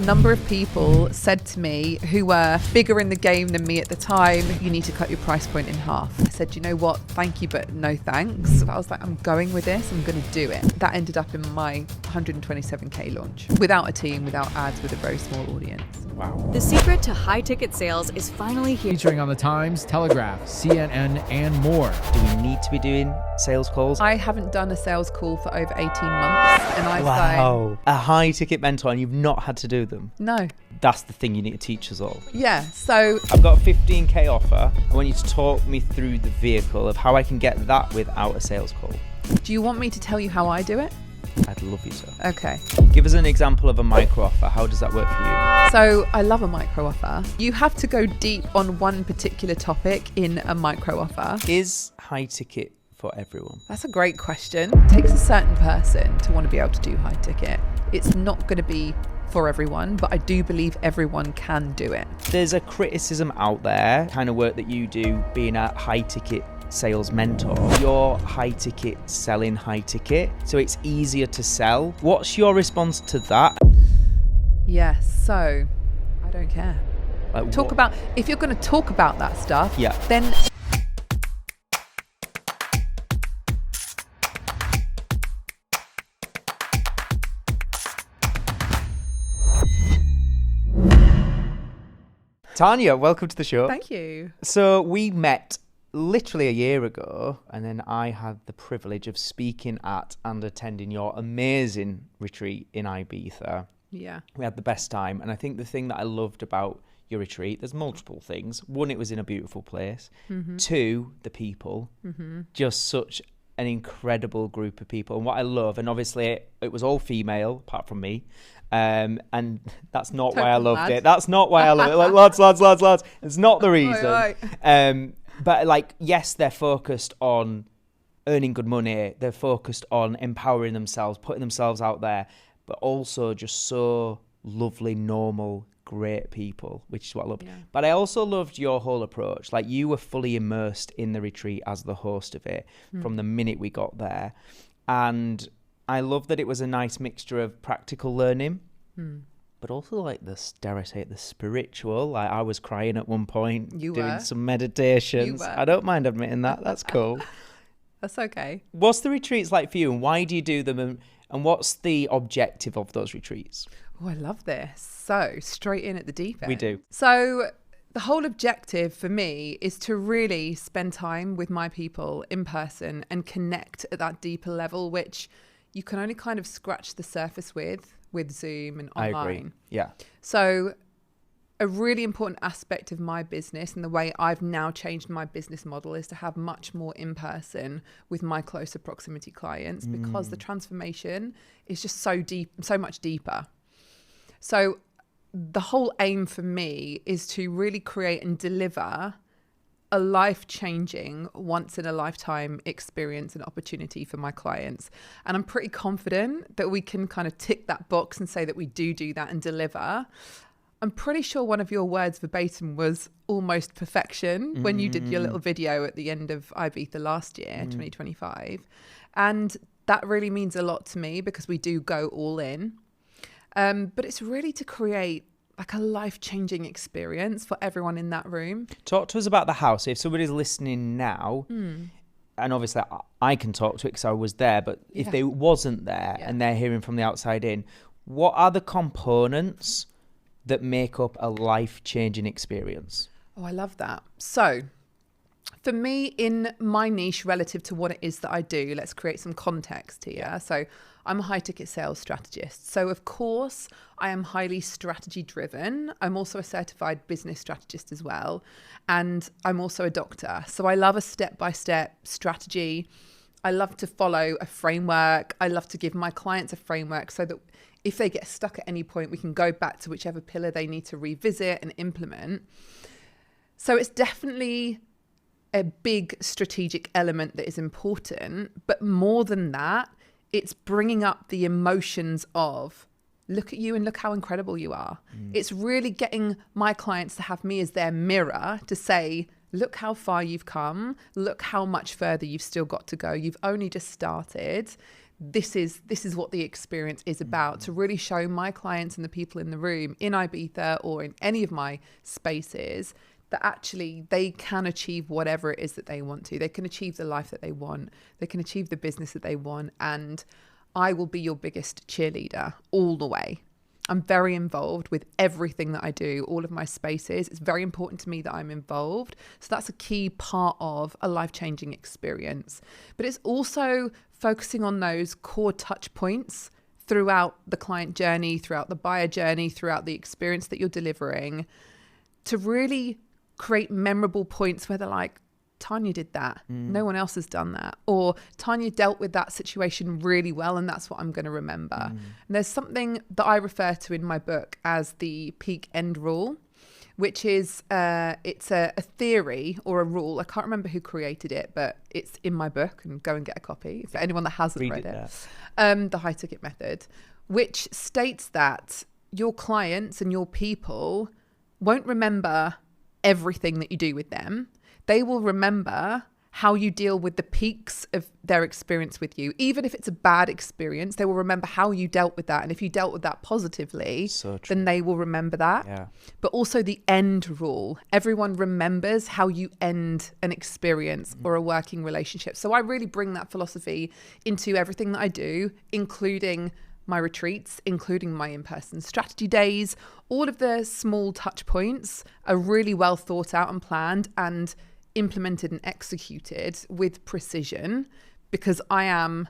Number of people said to me who were bigger in the game than me at the time, you need to cut your price point in half. I said, you know what, thank you, but no thanks. I was like, I'm going with this, I'm going to do it. That ended up in my 127k launch without a team, without ads, with a very small audience. Wow. The secret to high ticket sales is finally here. Featuring on the Times, Telegraph, CNN, and more. Do we need to be doing sales calls? I haven't done a sales call for over 18 months. And I Wow. A high ticket mentor and you've not had to do them? No. That's the thing you need to teach us all. Yeah, so I've got a 15k offer. I want you to talk me through the vehicle of how I can get that without a sales call. do you want me to tell you how I do it? I'd love you to. Okay. Give us an example of a micro offer. How does that work for you? So I love a micro offer. You have to go deep on one particular topic in a micro offer. Is high ticket for everyone? That's a great question. It takes a certain person to want to be able to do high ticket. It's not going to be for everyone, but I do believe everyone can do it. There's a criticism out there, kind of work that you do being a high ticket sales mentor. You're high ticket selling high ticket, so it's easier to sell. What's your response to that? Yes, so I don't care. Like Talk what? about, if you're going to talk about that stuff, Yeah. then Tania, welcome to the show. thank you. So we met literally a year ago, and then I had the privilege of speaking at and attending your amazing retreat in Ibiza. Yeah. We had the best time, and I think the thing that I loved about your retreat, there's multiple things. One, it was in a beautiful place. Two, the people. Just such an incredible group of people. And what I love, and obviously it was all female, apart from me, and that's not why I Total loved lads. it. That's not why I love it. Like, lads. It's not the reason. Oi. But like, yes, they're focused on earning good money. They're focused on empowering themselves, putting themselves out there, but also just so lovely, normal, great people, which is what I love. Yeah. But I also loved your whole approach. Like, you were fully immersed in the retreat as the host of it from the minute we got there. And I love that it was a nice mixture of practical learning, but also like dare I say it, the spiritual. Like, I was crying at one point, You doing were. some meditations. You were. I don't mind admitting that. That's cool. That's okay. What's the retreats like for you, and why do you do them, and what's the objective of those retreats? Oh, I love this. So straight in at the deep end. We do. So the whole objective for me is to really spend time with my people in person and connect at that deeper level, which you can only kind of scratch the surface with Zoom and online. I agree. Yeah. So a really important aspect of my business and the way I've now changed my business model is to have much more in person with my closer proximity clients, because the transformation is just so deep, so much deeper. So the whole aim for me is to really create and deliver a life-changing, once-in-a-lifetime experience and opportunity for my clients. And I'm pretty confident that we can kind of tick that box and say that we do that and deliver. I'm pretty sure one of your words verbatim was almost perfection when you did your little video at the end of Ibiza last year, 2025. And that really means a lot to me, because we do go all in. But it's really to create like a life-changing experience for everyone in that room. Talk to us about the house. If somebody's listening now, and obviously I can talk to it because I was there, but if they wasn't there and they're hearing from the outside in, what are the components that make up a life-changing experience? Oh, I love that. So for me, in my niche relative to what it is that I do, let's create some context here. So I'm a high ticket sales strategist. So of course I am highly strategy driven. I'm also a certified business strategist as well. And I'm also a doctor. So I love a step-by-step strategy. I love to follow a framework. I love to give my clients a framework so that if they get stuck at any point, we can go back to whichever pillar they need to revisit and implement. So it's definitely a big strategic element that is important, but more than that, it's bringing up the emotions of look at you and look how incredible you are. It's really getting my clients to have me as their mirror to say, look how far you've come, look how much further you've still got to go. You've only just started. this is what the experience is about, to really show my clients and the people in the room in Ibiza or in any of my spaces that actually they can achieve whatever it is that they want to. They can achieve the life that they want. They can achieve the business that they want. And I will be your biggest cheerleader all the way. I'm very involved with everything that I do, all of my spaces. It's very important to me that I'm involved. So that's a key part of a life-changing experience. But it's also focusing on those core touch points throughout the client journey, throughout the buyer journey, throughout the experience that you're delivering, to really create memorable points where they're like, Tania did that. No one else has done that. Or Tania dealt with that situation really well, and that's what I'm going to remember. And there's something that I refer to in my book as the peak end rule, which is it's a theory or a rule. I can't remember who created it, but it's in my book, and go and get a copy for anyone that hasn't read it. The high ticket method, which states that your clients and your people won't remember everything that you do with them. They will remember how you deal with the peaks of their experience with you. Even if it's a bad experience, they will remember how you dealt with that. And if you dealt with that positively, then they will remember that. Yeah. But also the end rule. Everyone remembers how you end an experience or a working relationship. So I really bring that philosophy into everything that I do, including my retreats, including my in-person strategy days. All of the small touch points are really well thought out and planned and implemented and executed with precision, because I am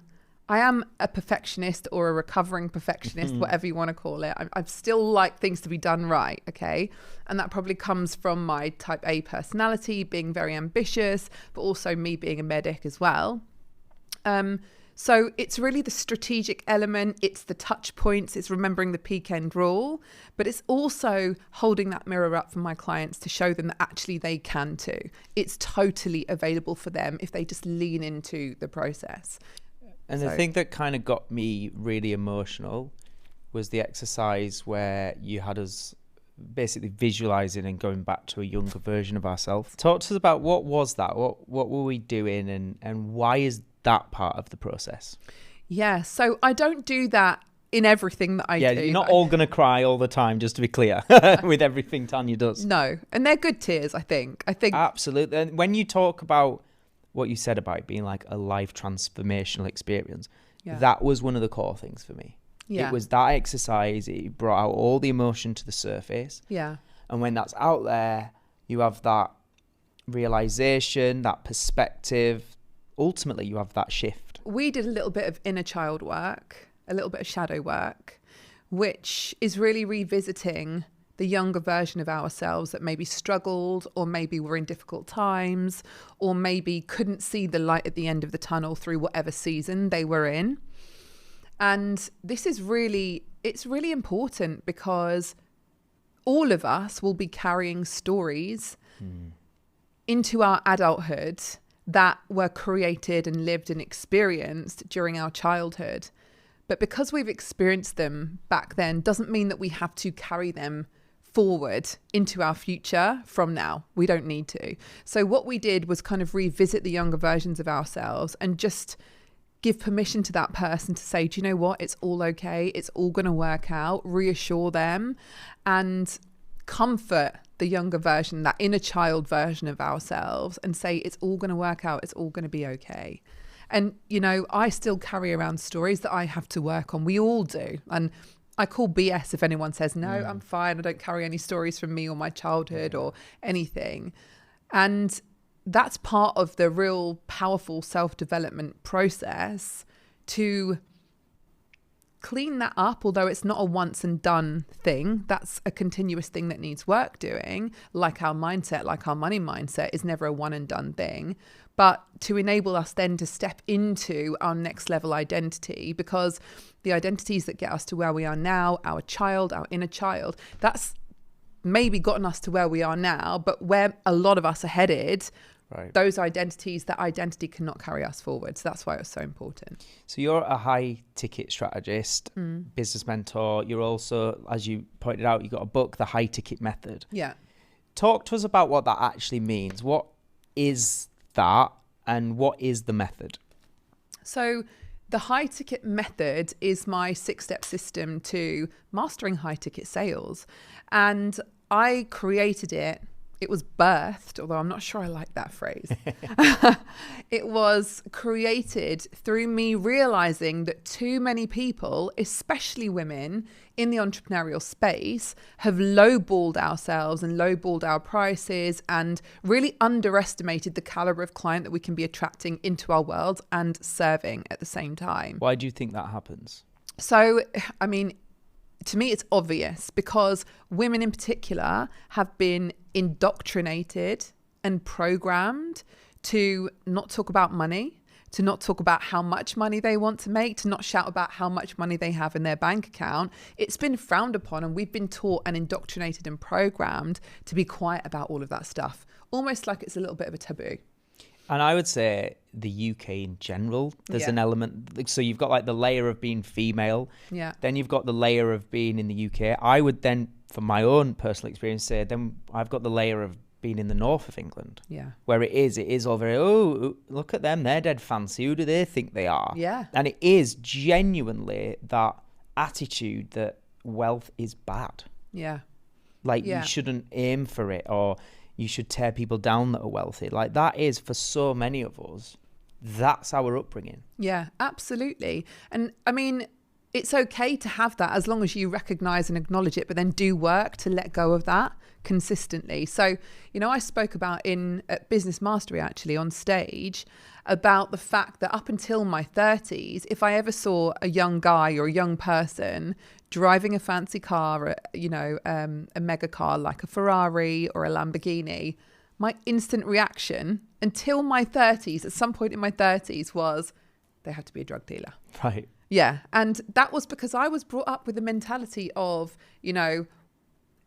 a perfectionist or a recovering perfectionist, whatever you want to call it. I still like things to be done right, okay? And that probably comes from my type A personality, being very ambitious, but also me being a medic as well. So it's really the strategic element, it's the touch points, it's remembering the peak end rule, but it's also holding that mirror up for my clients to show them that actually they can too. It's totally available for them if they just lean into the process. And the thing that kind of got me really emotional was the exercise where you had us basically visualizing and going back to a younger version of ourselves. Talk to us about what was that? What were we doing, and why is that part of the process? Yeah, so I don't do that in everything that I do. Yeah, you're not all going to cry all the time, just to be clear, with everything Tania does. No, and they're good tears, I think. Absolutely. And when you talk about what you said about it being like a life transformational experience, that was one of the core things for me. Yeah. It was that exercise. It brought out all the emotion to the surface. Yeah. And when that's out there, you have that realization, that perspective. Ultimately, you have that shift. We did a little bit of inner child work, a little bit of shadow work, which is really revisiting the younger version of ourselves that maybe struggled, or maybe were in difficult times, or maybe couldn't see the light at the end of the tunnel through whatever season they were in. And this is it's really important, because all of us will be carrying stories into our adulthood that were created and lived and experienced during our childhood. But because we've experienced them back then, doesn't mean that we have to carry them forward into our future from now. We don't need to. So what we did was kind of revisit the younger versions of ourselves and just give permission to that person to say, do you know what? It's all okay. It's all going to work out. Reassure them and comfort the younger version, that inner child version of ourselves, and say, it's all going to work out. It's all going to be okay. And, I still carry around stories that I have to work on. We all do. And I call BS if anyone says, no, I'm fine. I don't carry any stories from me or my childhood or anything. And that's part of the real powerful self-development process, to clean that up. Although it's not a once and done thing, that's a continuous thing that needs work doing. Like our mindset, like our money mindset is never a one and done thing, but to enable us then to step into our next level identity, because the identities that get us to where we are now, our child, our inner child, that's maybe gotten us to where we are now, but where a lot of us are headed, right, those identities, that identity cannot carry us forward. So that's why it was so important. So you're a high ticket strategist, business mentor. You're also, as you pointed out, you got a book, The High Ticket Method. Yeah. Talk to us about what that actually means. What is that, and what is the method? So The high ticket method is my 6-step system to mastering high ticket sales. And I created it. It was birthed, although I'm not sure I like that phrase. It was created through me realizing that too many people, especially women in the entrepreneurial space, have lowballed ourselves and lowballed our prices and really underestimated the caliber of client that we can be attracting into our world and serving at the same time. Why do you think that happens? So, I mean, to me, it's obvious because women in particular have been indoctrinated and programmed to not talk about money, to not talk about how much money they want to make, to not shout about how much money they have in their bank account. It's been frowned upon, and we've been taught and indoctrinated and programmed to be quiet about all of that stuff, almost like it's a little bit of a taboo. And I would say the UK in general, there's an element. So you've got like the layer of being female. Yeah. Then you've got the layer of being in the UK. I would then, from my own personal experience, say then I've got the layer of being in the north of England. Yeah. Where it is all very, oh, look at them. They're dead fancy. Who do they think they are? Yeah. And it is genuinely that attitude that wealth is bad. Yeah. Like you shouldn't aim for it, or you should tear people down that are wealthy. Like that is, for so many of us, that's our upbringing. Yeah, absolutely. And I mean, it's okay to have that as long as you recognize and acknowledge it, but then do work to let go of that consistently. So, you know, I spoke about at Business Mastery actually on stage about the fact that up until my 30s, if I ever saw a young guy or a young person driving a fancy car, a mega car like a Ferrari or a Lamborghini, my instant reaction until my 30s, at some point in my 30s, was they have to be a drug dealer. Right. Yeah. And that was because I was brought up with the mentality of, you know,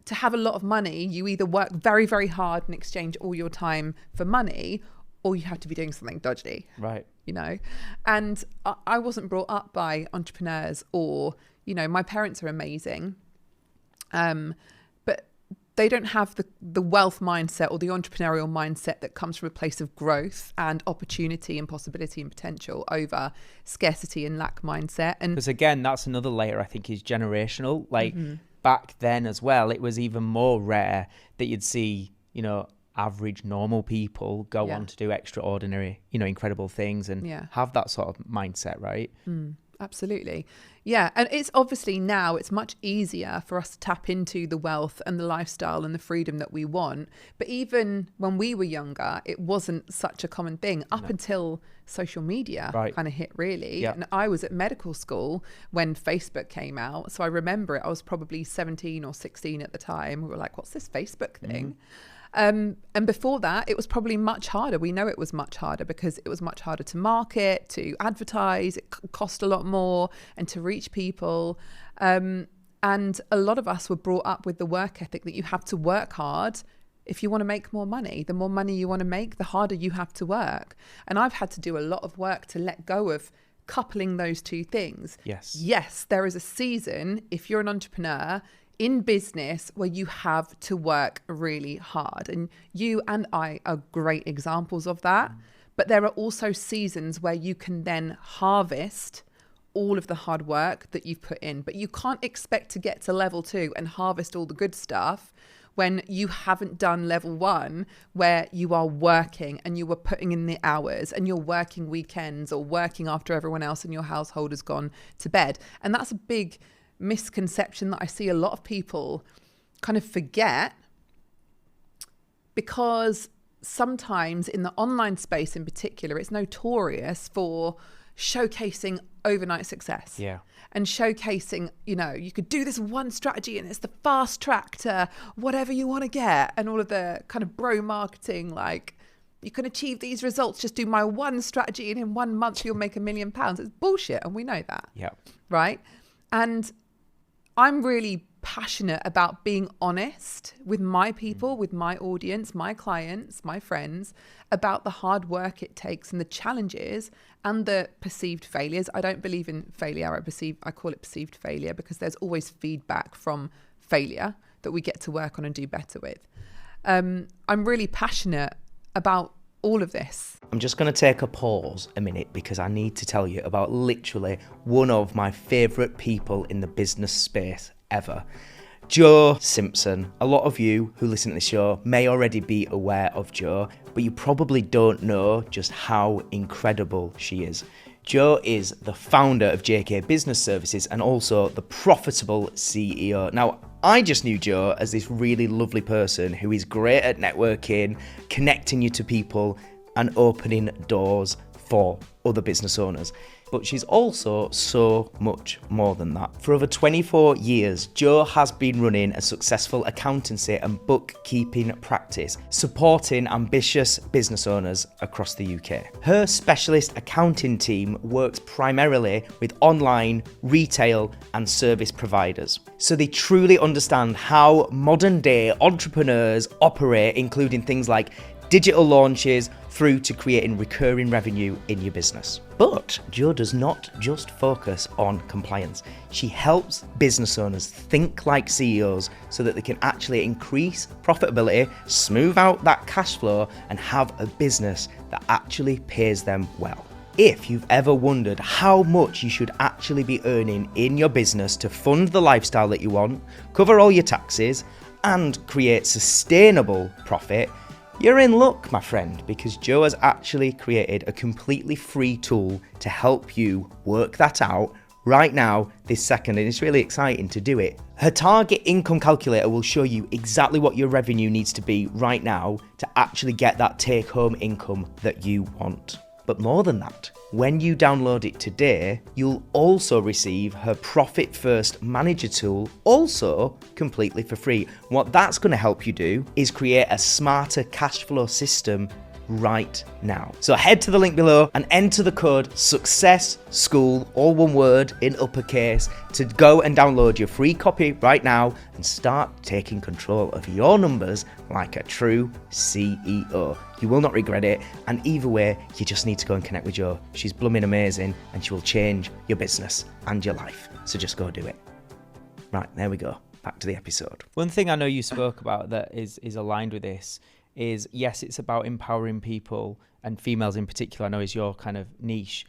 to have a lot of money, you either work very, very hard and exchange all your time for money, or you have to be doing something dodgy. Right. You know, and I wasn't brought up by entrepreneurs or, you know, my parents are amazing. But they don't have the wealth mindset or the entrepreneurial mindset that comes from a place of growth and opportunity and possibility and potential over scarcity and lack mindset. And because again, that's another layer I think is generational. Like back then as well, it was even more rare that you'd see, you know, average normal people go on to do extraordinary, you know, incredible things and have that sort of mindset, right? Absolutely. Yeah. And it's obviously now it's much easier for us to tap into the wealth and the lifestyle and the freedom that we want. But even when we were younger, it wasn't such a common thing up until social media kind of hit, really. Yeah. And I was at medical school when Facebook came out. So I remember it. I was probably 17 or 16 at the time. We were like, what's this Facebook thing? And before that, it was probably much harder. We know it was much harder because it was much harder to market, to advertise. It cost a lot more and to reach people. And a lot of us were brought up with the work ethic that you have to work hard if you want to make more money. The more money you want to make, the harder you have to work. And I've had to do a lot of work to let go of coupling those two things. Yes, there is a season, if you're an entrepreneur, in business where you have to work really hard, and you and I are great examples of that. But there are also seasons where you can then harvest all of the hard work that you've put in, but you can't expect to get to level 2 and harvest all the good stuff when you haven't done level 1, where you are working and you were putting in the hours and you're working weekends or working after everyone else in your household has gone to bed. And that's a big misconception that I see a lot of people kind of forget, because sometimes in the online space in particular, it's notorious for showcasing overnight success. Yeah. And showcasing, you know, you could do this one strategy and it's the fast track to whatever you want to get, and all of the kind of bro marketing, like you can achieve these results, just do my one strategy and in 1 month you'll make £1 million. It's bullshit, and we know that. Yeah. Right? And I'm really passionate about being honest with my people, with my audience, my clients, my friends, about the hard work it takes and the challenges and the perceived failures. I don't believe in failure. I call it perceived failure, because there's always feedback from failure that we get to work on and do better with. I'm really passionate about all of this. I'm just going to take a pause a minute because I need to tell you about literally one of my favourite people in the business space ever. Jo Simpson. A lot of you who listen to the show may already be aware of Jo, but you probably don't know just how incredible she is. Jo is the founder of JK Business Services and also the profitable CEO. Now, I just knew Jo as this really lovely person who is great at networking, connecting you to people and opening doors for other business owners. But she's also so much more than that. For over 24 years, Jo has been running a successful accountancy and bookkeeping practice, supporting ambitious business owners across the UK. Her specialist accounting team works primarily with online, retail, and service providers. So they truly understand how modern day entrepreneurs operate, including things like digital launches through to creating recurring revenue in your business. But Jo does not just focus on compliance. She helps business owners think like CEOs so that they can actually increase profitability, smooth out that cash flow, and have a business that actually pays them well. If you've ever wondered how much you should actually be earning in your business to fund the lifestyle that you want, cover all your taxes, and create sustainable profit, you're in luck, my friend, because Jo has actually created a completely free tool to help you work that out right now, this second, and it's really exciting to do it. Her target income calculator will show you exactly what your revenue needs to be right now to actually get that take-home income that you want. But more than that, when you download it today, you'll also receive her Profit First Manager tool, also completely for free. What that's going to help you do is create a smarter cash flow system right now. So head to the link below and enter the code SUCCESSCHOOL, all one word in uppercase, to go and download your free copy right now and start taking control of your numbers like a true CEO. You will not regret it, and either way, you just need to go and connect with Jo. She's blooming amazing and she will change your business and your life. So just go do it. Right, there we go. Back to the episode. One thing I know you spoke about that is aligned with this is, yes, it's about empowering people, and females in particular, I know is your kind of niche,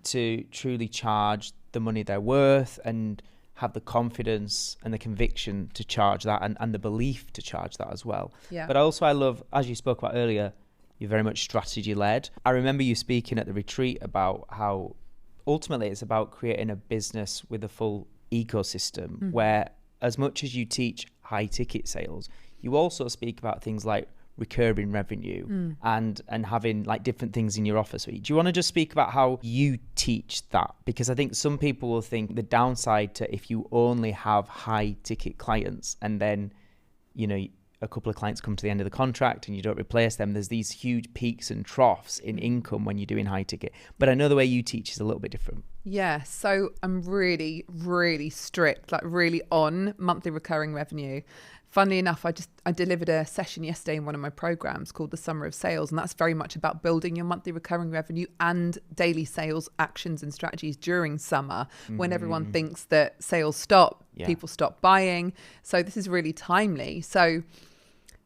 to truly charge the money they're worth and have the confidence and the conviction to charge that, and the belief to charge that as well. But also I love, as you spoke about earlier, you're very much strategy led. I remember you speaking at the retreat about how ultimately it's about creating a business with a full ecosystem where, as much as you teach high ticket sales, you also speak about things like recurring revenue and having like different things in your offer suite. Do you want to just speak about how you teach that? Because I think some people will think the downside to if you only have high ticket clients and then, you know, a couple of clients come to the end of the contract and you don't replace them, there's these huge peaks and troughs in income when you're doing high ticket. But I know the way you teach is a little bit different. Yeah, so I'm really, really strict, like really on monthly recurring revenue. Funnily enough, I delivered a session yesterday in one of my programs called the Summer of Sales, and that's very much about building your monthly recurring revenue and daily sales actions and strategies during summer when everyone thinks that sales stop, people stop buying. So this is really timely. So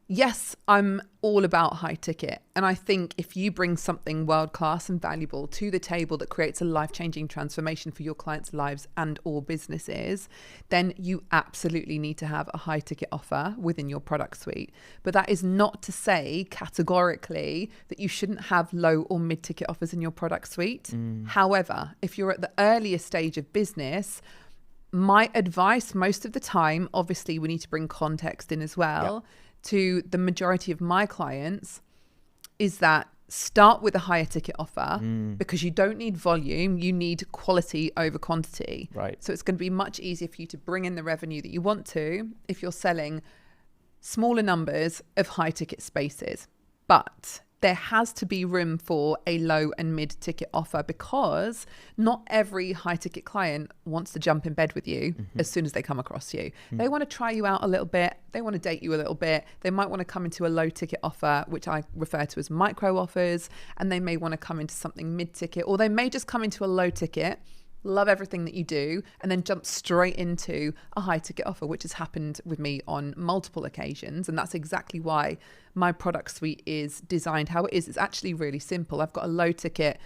yes, I'm all about high ticket. And I think if you bring something world-class and valuable to the table that creates a life-changing transformation for your clients' lives and or businesses, then you absolutely need to have a high ticket offer within your product suite. But that is not to say categorically that you shouldn't have low or mid-ticket offers in your product suite. However, if you're at the earlier stage of business, my advice most of the time, obviously we need to bring context in as well, to the majority of my clients, is that start with a higher ticket offer because you don't need volume, you need quality over quantity. Right. So it's going to be much easier for you to bring in the revenue that you want to if you're selling smaller numbers of high ticket spaces. But there has to be room for a low and mid ticket offer because not every high ticket client wants to jump in bed with you as soon as they come across you. They want to try you out a little bit. They want to date you a little bit. They might want to come into a low ticket offer, which I refer to as micro offers. And they may want to come into something mid ticket, or they may just come into a low ticket love everything that you do, and then jump straight into a high ticket offer, which has happened with me on multiple occasions. And that's exactly why my product suite is designed how it is. It's actually really simple. I've got a low ticket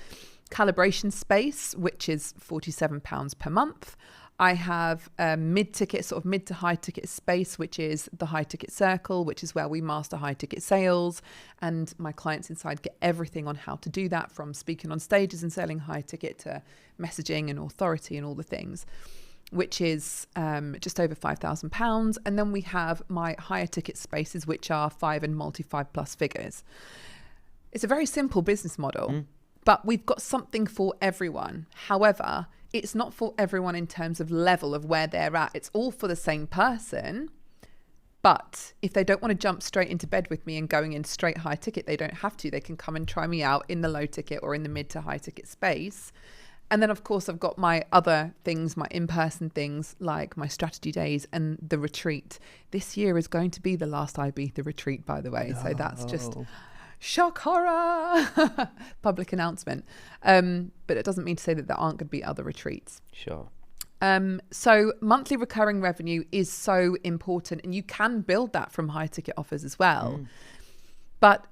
calibration space, which is £47 per month. I have a mid-ticket, sort of mid to high ticket space, which is the high ticket circle, which is where we master high ticket sales. And my clients inside get everything on how to do that, from speaking on stages and selling high ticket to messaging and authority and all the things, which is just over £5,000. And then we have my higher ticket spaces, which are 5 and multi-5 plus figures. It's a very simple business model, but we've got something for everyone. However, it's not for everyone in terms of level of where they're at. It's all for the same person. But if they don't want to jump straight into bed with me and going in straight high ticket, they don't have to. They can come and try me out in the low ticket or in the mid to high ticket space. And then, of course, I've got my other things, my in-person things, like my strategy days and the retreat. This year is going to be the last Ibiza retreat, by the way. So that's just... shock horror public announcement, but it doesn't mean to say that there aren't going to be other retreats. Sure. So monthly recurring revenue is so important, and you can build that from high ticket offers as well, but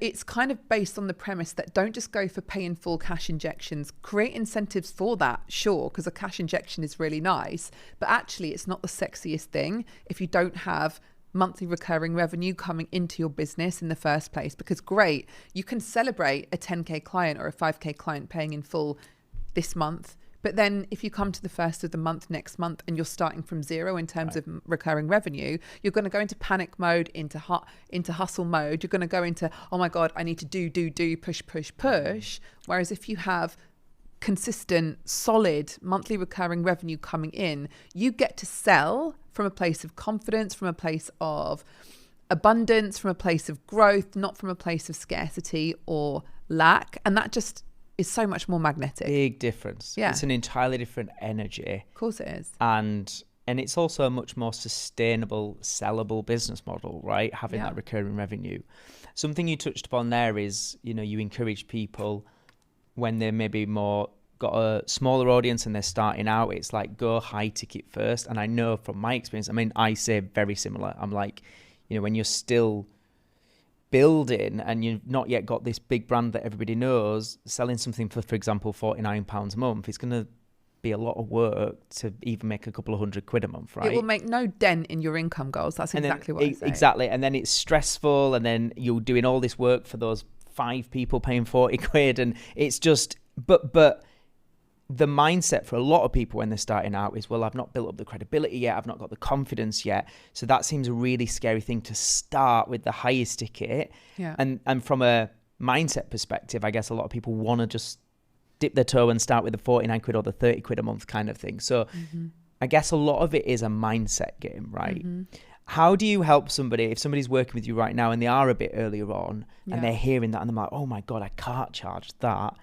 it's kind of based on the premise that don't just go for pay in full cash injections. Create incentives for that, sure, because a cash injection is really nice, but actually it's not the sexiest thing if you don't have monthly recurring revenue coming into your business in the first place. Because great, you can celebrate a 10k client or a 5k client paying in full this month, but then if you come to the first of the month next month and you're starting from zero in terms of recurring revenue, you're going to go into panic mode, into hustle mode. You're going to go into, oh my god, I need to do push. Whereas if you have consistent, solid monthly recurring revenue coming in, you get to sell from a place of confidence, from a place of abundance, from a place of growth, not from a place of scarcity or lack. And that just is so much more magnetic. Big difference. Yeah. It's an entirely different energy. Of course it is. And it's also a much more sustainable, sellable business model, right? Having that recurring revenue. Something you touched upon there is, you encourage people when they're maybe got a smaller audience and they're starting out, it's like go high ticket first. And I know from my experience, I say very similar. I'm like, when you're still building and you've not yet got this big brand that everybody knows, selling something for example, £49 a month, it's going to be a lot of work to even make a couple of £100 a month, right? It will make no dent in your income goals. That's exactly what I say. Exactly. And then it's stressful, and then you're doing all this work for those 5 people paying £40, and it's just, but the mindset for a lot of people when they're starting out is, well, I've not built up the credibility yet. I've not got the confidence yet. So that seems a really scary thing to start with the highest ticket. Yeah. And from a mindset perspective, I guess a lot of people want to just dip their toe and start with the £49 or the £30 a month kind of thing. So I guess a lot of it is a mindset game, right? How do you help somebody, if somebody's working with you right now and they are a bit earlier on and they're hearing that and they're like, oh my God, I can't charge that.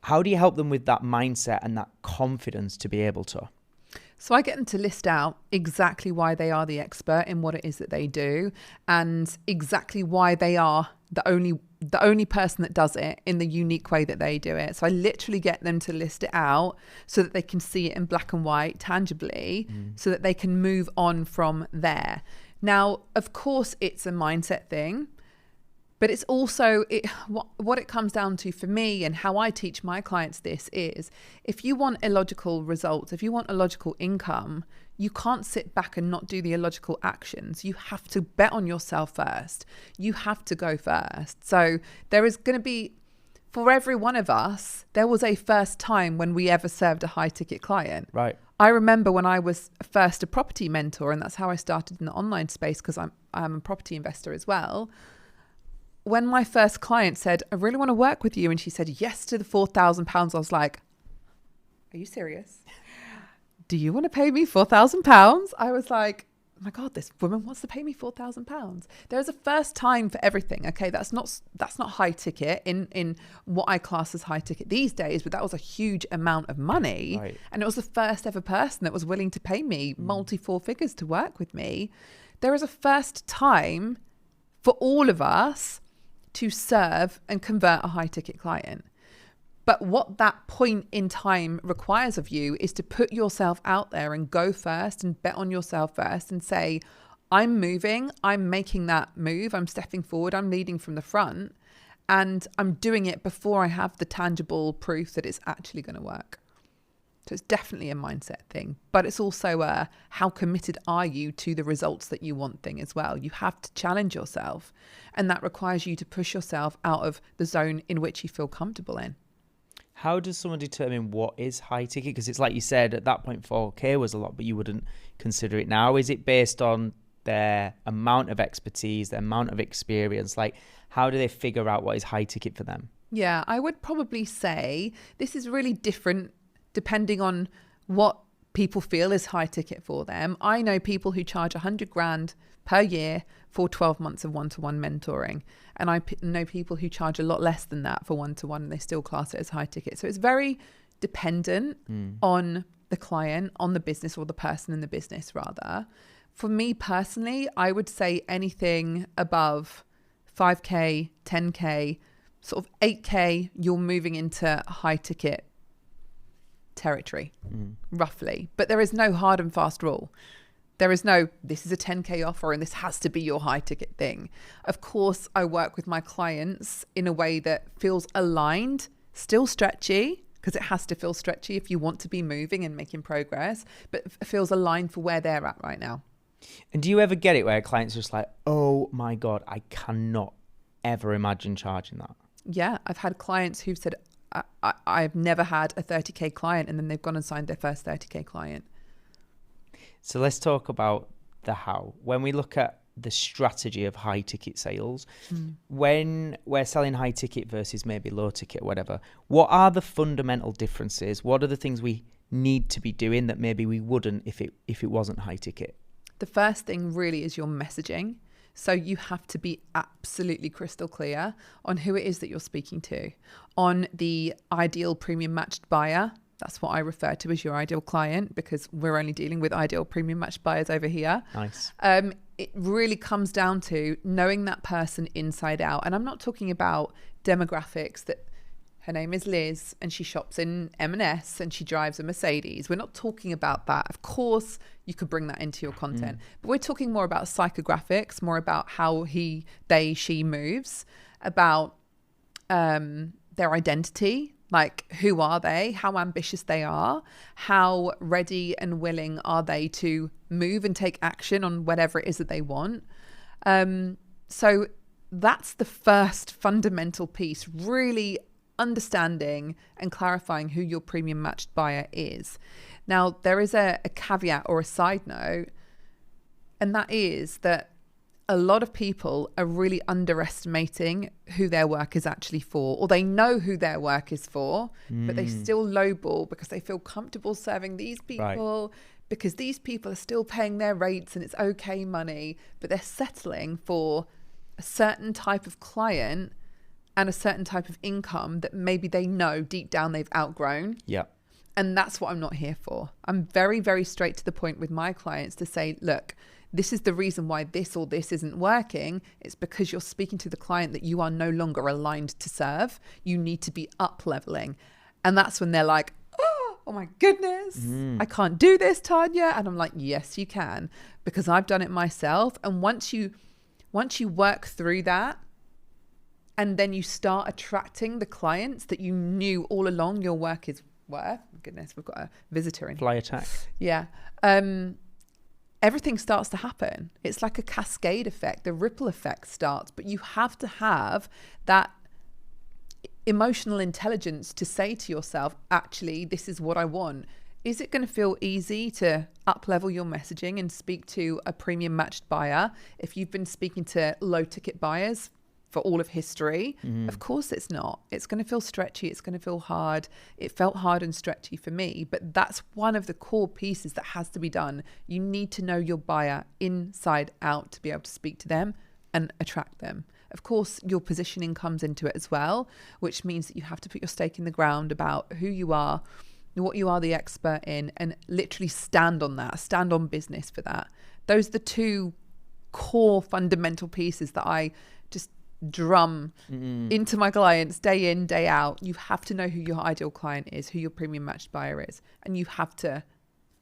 How do you help them with that mindset and that confidence to be able to? So I get them to list out exactly why they are the expert in what it is that they do, and exactly why they are the only person that does it in the unique way that they do it. So I literally get them to list it out so that they can see it in black and white tangibly, so that they can move on from there. Now, of course, it's a mindset thing. But it's also, what it comes down to for me and how I teach my clients this is, if you want illogical results, if you want illogical income, you can't sit back and not do the illogical actions. You have to bet on yourself first. You have to go first. So there is going to be, for every one of us, there was a first time when we ever served a high ticket client. Right. I remember when I was first a property mentor, and that's how I started in the online space, because I'm a property investor as well. When my first client said, I really want to work with you, and she said yes to the £4,000, I was like, are you serious? Do you want to pay me £4,000? I was like, oh my God, this woman wants to pay me £4,000. There's a first time for everything. Okay, that's not high ticket in what I class as high ticket these days, but that was a huge amount of money. Right. And it was the first ever person that was willing to pay me multi 4 figures to work with me. There is a first time for all of us to serve and convert a high ticket client. But what that point in time requires of you is to put yourself out there and go first and bet on yourself first and say, I'm moving, I'm making that move, I'm stepping forward, I'm leading from the front, and I'm doing it before I have the tangible proof that it's actually going to work. So it's definitely a mindset thing, but it's also a how committed are you to the results that you want thing as well. You have to challenge yourself, and that requires you to push yourself out of the zone in which you feel comfortable in. How does someone determine what is high ticket? Because it's like you said, at that point 4K was a lot, but you wouldn't consider it now. Is it based on their amount of expertise, their amount of experience? Like, how do they figure out what is high ticket for them? Yeah, I would probably say this is really different depending on what people feel is high ticket for them. I know people who charge 100 grand per year for 12 months of one-to-one mentoring. And I know people who charge a lot less than that for one-to-one, and they still class it as high ticket. So it's very dependent on the client, on the business, or the person in the business rather. For me personally, I would say anything above 5K, 10K, sort of 8K, you're moving into high ticket territory, roughly. But there is no hard and fast rule. There is no, this is a 10K offer and this has to be your high ticket thing. Of course, I work with my clients in a way that feels aligned, still stretchy, because it has to feel stretchy if you want to be moving and making progress, but it feels aligned for where they're at right now. And do you ever get it where a client's just like, oh my God, I cannot ever imagine charging that? Yeah, I've had clients who've said, I've never had a 30K client, and then they've gone and signed their first 30K client. So let's talk about the how. When we look at the strategy of high ticket sales, when we're selling high ticket versus maybe low ticket or whatever, what are the fundamental differences? What are the things we need to be doing that maybe we wouldn't if it wasn't high ticket? The first thing really is your messaging. So you have to be absolutely crystal clear on who it is that you're speaking to, on the ideal premium matched buyer. That's what I refer to as your ideal client, because we're only dealing with ideal premium matched buyers over here. Nice. It really comes down to knowing that person inside out. And I'm not talking about demographics that her name is Liz and she shops in M&S and she drives a Mercedes. We're not talking about that. Of course, you could bring that into your content, but we're talking more about psychographics, more about how he, they, she moves, about their identity. Like, who are they? How ambitious they are? How ready and willing are they to move and take action on whatever it is that they want? So that's the first fundamental piece, really understanding and clarifying who your premium matched buyer is. Now, there is a caveat or a side note, and that is that a lot of people are really underestimating who their work is actually for, or they know who their work is for, but they still lowball because they feel comfortable serving these people, because these people are still paying their rates and it's okay money, but they're settling for a certain type of client and a certain type of income that maybe they know deep down they've outgrown. Yeah. And that's what I'm not here for. I'm very, very straight to the point with my clients to say, look, this is the reason why this or this isn't working. It's because you're speaking to the client that you are no longer aligned to serve. You need to be up leveling. And that's when they're like, oh my goodness, I can't do this, Tanya. And I'm like, yes, you can, because I've done it myself. And once you work through that, and then you start attracting the clients that you knew all along your work is worth. Goodness, we've got a visitor in. Fly attack. Yeah. Everything starts to happen. It's like a cascade effect. The ripple effect starts, but you have to have that emotional intelligence to say to yourself, actually, this is what I want. Is it going to feel easy to up-level your messaging and speak to a premium matched buyer if you've been speaking to low ticket buyers for all of history? Of course it's not. It's going to feel stretchy. It's going to feel hard. It felt hard and stretchy for me, but that's one of the core pieces that has to be done. You need to know your buyer inside out to be able to speak to them and attract them. Of course, your positioning comes into it as well, which means that you have to put your stake in the ground about who you are, what you are the expert in, and literally stand on that, stand on business for that. Those are the two core fundamental pieces that I just drum into my clients day in, day out. You have to know who your ideal client is, who your premium matched buyer is, and you have to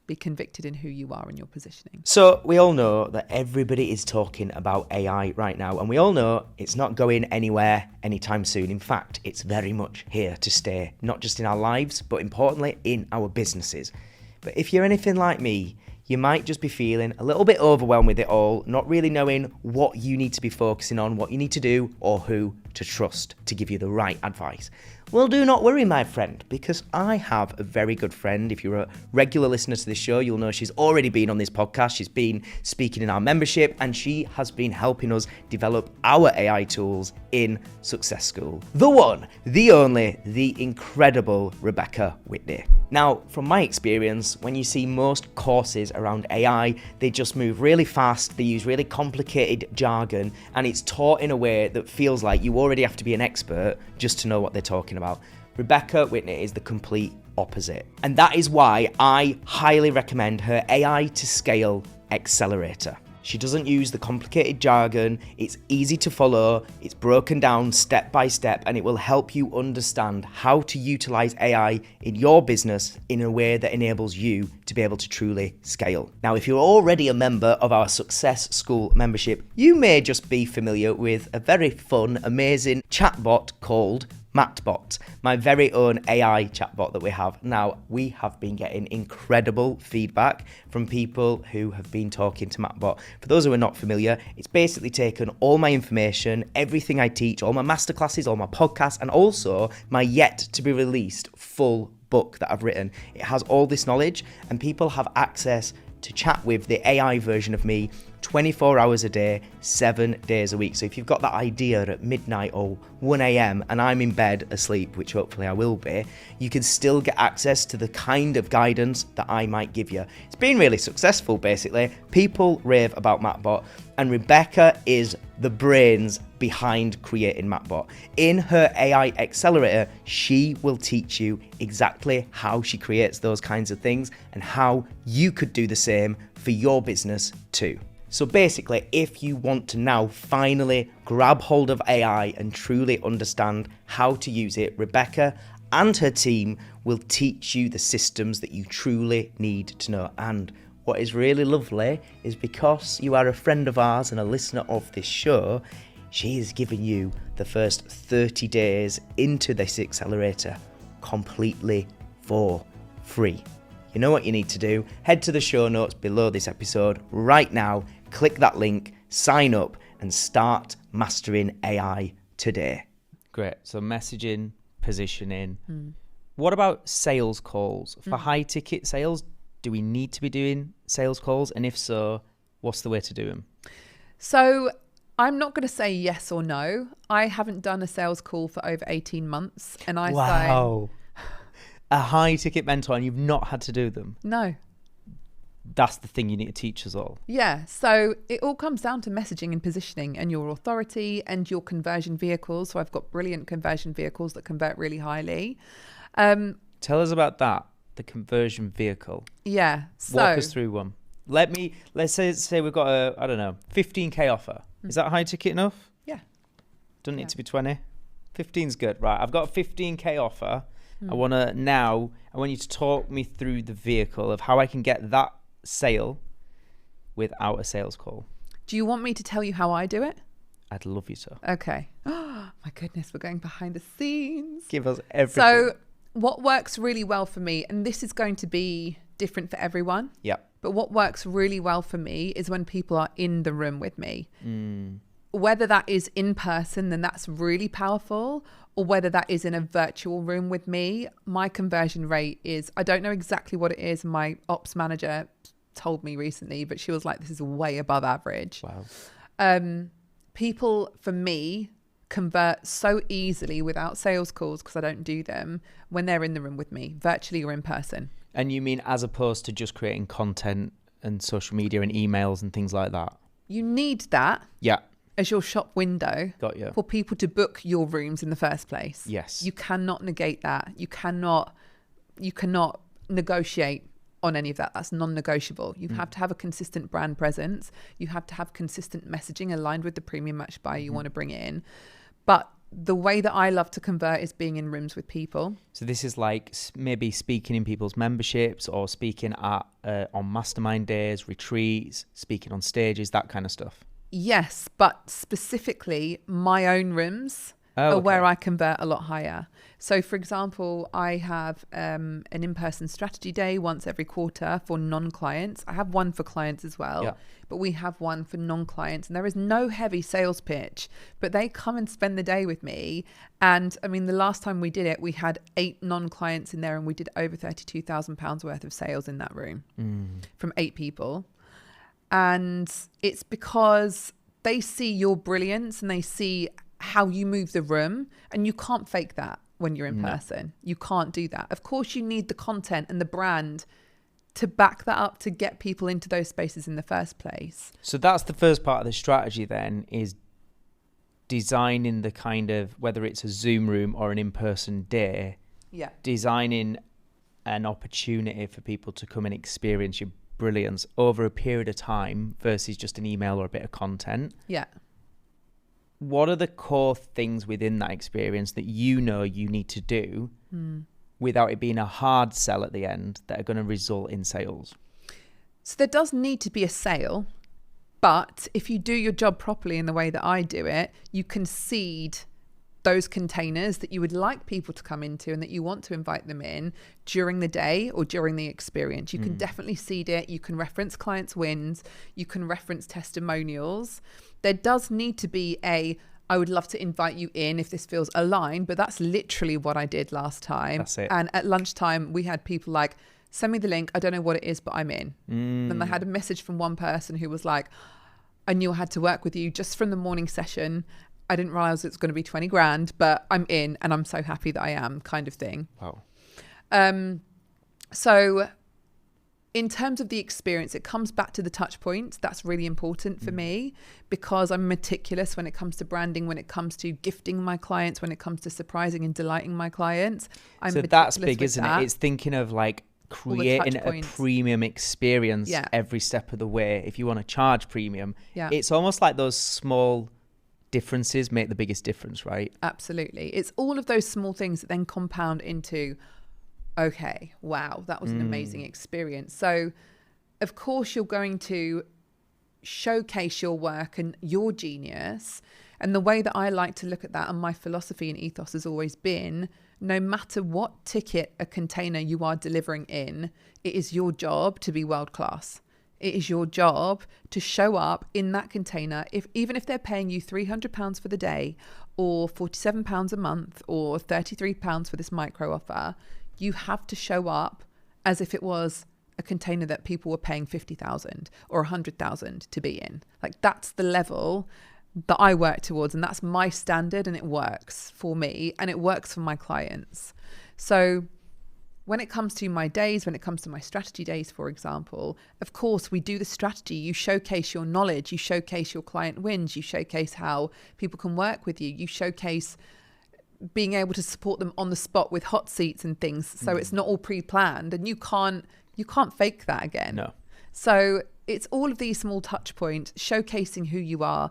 be convicted in who you are and your positioning. So we all know that everybody is talking about AI right now, and we all know it's not going anywhere anytime soon. In fact, it's very much here to stay, not just in our lives, but importantly in our businesses. But if you're anything like me, you might just be feeling a little bit overwhelmed with it all, not really knowing what you need to be focusing on, what you need to do, or who to trust to give you the right advice. Well, do not worry, my friend, because I have a very good friend. If you're a regular listener to this show, you'll know she's already been on this podcast. She's been speaking in our membership, and she has been helping us develop our AI tools in Success School. The one, the only, the incredible Rebecca Whitney. Now, from my experience, when you see most courses around AI, they just move really fast, they use really complicated jargon, and it's taught in a way that feels like you already have to be an expert just to know what they're talking about. Rebecca Whitney is the complete opposite. And that is why I highly recommend her AI to Scale Accelerator. She doesn't use the complicated jargon, it's easy to follow, it's broken down step by step, and it will help you understand how to utilize AI in your business in a way that enables you to be able to truly scale. Now, if you're already a member of our Success School membership, you may just be familiar with a very fun, amazing chatbot called Mattbot, my very own AI chatbot that we have. Now, we have been getting incredible feedback from people who have been talking to Mattbot. For those who are not familiar, it's basically taken all my information, everything I teach, all my masterclasses, all my podcasts, and also my yet to be released full book that I've written. It has all this knowledge, and people have access to chat with the AI version of me 24 hours a day, 7 days a week. So if you've got that idea at midnight or 1 a.m. and I'm in bed asleep, which hopefully I will be, you can still get access to the kind of guidance that I might give you. It's been really successful, basically. People rave about Mattbot, and Rebecca is the brains behind creating Mattbot. In her AI Accelerator, she will teach you exactly how she creates those kinds of things and how you could do the same for your business too. So basically, if you want to now finally grab hold of AI and truly understand how to use it, Rebecca and her team will teach you the systems that you truly need to know. And what is really lovely is because you are a friend of ours and a listener of this show, she is giving you the first 30 days into this accelerator completely for free. You know what you need to do? Head to the show notes below this episode right now, click that link, sign up, and start mastering AI today. Great. So messaging, positioning. What about sales calls? For high ticket sales, do we need to be doing sales calls? And if so, what's the way to do them? So I'm not going to say yes or no. I haven't done a sales call for over 18 months. And I Wow. A high ticket mentor and you've not had to do them? No. That's the thing you need to teach us all. Yeah. So it all comes down to messaging and positioning and your authority and your conversion vehicles. So I've got brilliant conversion vehicles that convert really highly. Tell us about that, the conversion vehicle. Yeah. So Walk us through one. Let's say we've got a, I don't know, 15k offer. Is that high ticket enough? Yeah. Doesn't need to be 20. 15's good. Right. I've got a 15k offer. I want you to talk me through the vehicle of how I can get that sale without a sales call. Do you want me to tell you how I do it? I'd love you to. Okay. Oh my goodness, we're going behind the scenes. Give us everything. So what works really well for me, and this is going to be different for everyone. Yep. But what works really well for me is when people are in the room with me. Whether that is in person, then that's really powerful, or whether that is in a virtual room with me, my conversion rate is, I don't know exactly what it is. My ops manager told me recently, but she was like, this is way above average. Wow. People, for me, convert so easily without sales calls because I don't do them when they're in the room with me, virtually or in person. And you mean as opposed to just creating content and social media and emails and things like that? You need that. Yeah. As your shop window. Got you. For people to book your rooms in the first place. Yes. You cannot negate that. You cannot negotiate on any of that. That's non-negotiable. You have to have a consistent brand presence. You have to have consistent messaging aligned with the premium match buyer you want to bring in. But the way that I love to convert is being in rooms with people. So this is like maybe speaking in people's memberships or speaking at on mastermind days, retreats, speaking on stages, that kind of stuff. Yes, but specifically my own rooms are where I convert a lot higher. So for example, I have an in-person strategy day once every quarter for non-clients. I have one for clients as well, but we have one for non-clients, and there is no heavy sales pitch, but they come and spend the day with me. And I mean, the last time we did it, we had 8 non-clients in there, and we did over £32,000 worth of sales in that room from 8 people. And it's because they see your brilliance and they see how you move the room, and you can't fake that when you're in person. You can't do that. Of course, you need the content and the brand to back that up, to get people into those spaces in the first place. So that's the first part of the strategy then, is designing the kind of, whether it's a Zoom room or an in-person day, designing an opportunity for people to come and experience your brilliance over a period of time versus just an email or a bit of content. Yeah. What are the core things within that experience that you know you need to do without it being a hard sell at the end that are going to result in sales? So there does need to be a sale, but if you do your job properly in the way that I do it, you can seed those containers that you would like people to come into and that you want to invite them in during the day or during the experience. You can definitely seed it. You can reference clients' wins. You can reference testimonials. There does need to be I would love to invite you in if this feels aligned, but that's literally what I did last time. That's it. And at lunchtime, we had people like, send me the link. I don't know what it is, but I'm in. And I had a message from one person who was like, I knew I had to work with you just from the morning session. I didn't realize it's going to be 20 grand, but I'm in and I'm so happy that I am, kind of thing. Wow. So in terms of the experience, it comes back to the touch points. That's really important for me because I'm meticulous when it comes to branding, when it comes to gifting my clients, when it comes to surprising and delighting my clients. So that's big, isn't it? It's thinking of like creating a premium experience every step of the way. If you want to charge premium, it's almost like those small differences make the biggest difference, right? Absolutely. It's all of those small things that then compound into, okay, wow, that was an amazing experience. So of course you're going to showcase your work and your genius. And the way that I like to look at that, and my philosophy and ethos has always been, no matter what ticket a container you are delivering in, it is your job to be world class. It is your job to show up in that container, even if they're paying you £300 for the day or £47 a month or £33 for this micro offer. You have to show up as if it was a container that people were paying 50,000 or 100,000 to be in. Like, that's the level that I work towards, and that's my standard, and it works for me and it works for my clients. So when it comes to my days, when it comes to my strategy days, for example, of course, we do the strategy. You showcase your knowledge, you showcase your client wins, you showcase how people can work with you, you showcase being able to support them on the spot with hot seats and things. So it's not all pre-planned, and you can't fake that again. No. So it's all of these small touch points, showcasing who you are,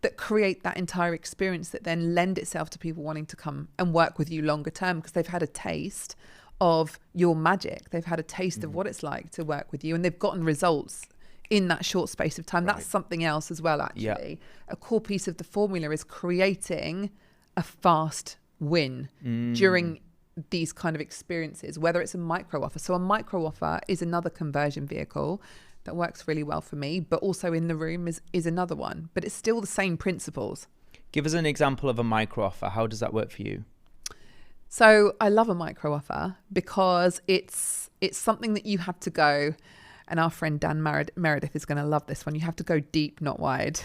that create that entire experience that then lend itself to people wanting to come and work with you longer term because they've had a taste of your magic. They've had a taste of what it's like to work with you, and they've gotten results in that short space of time. Right. That's something else as well, actually. A core piece of the formula is creating a fast win during these kind of experiences, whether it's a micro offer. So a micro offer is another conversion vehicle that works really well for me, but also in the room is another one, but it's still the same principles. Give us an example of a micro offer. How does that work for you? So I love a micro offer because it's something that you have to go, and our friend Dan Meredith is going to love this one. You have to go deep, not wide.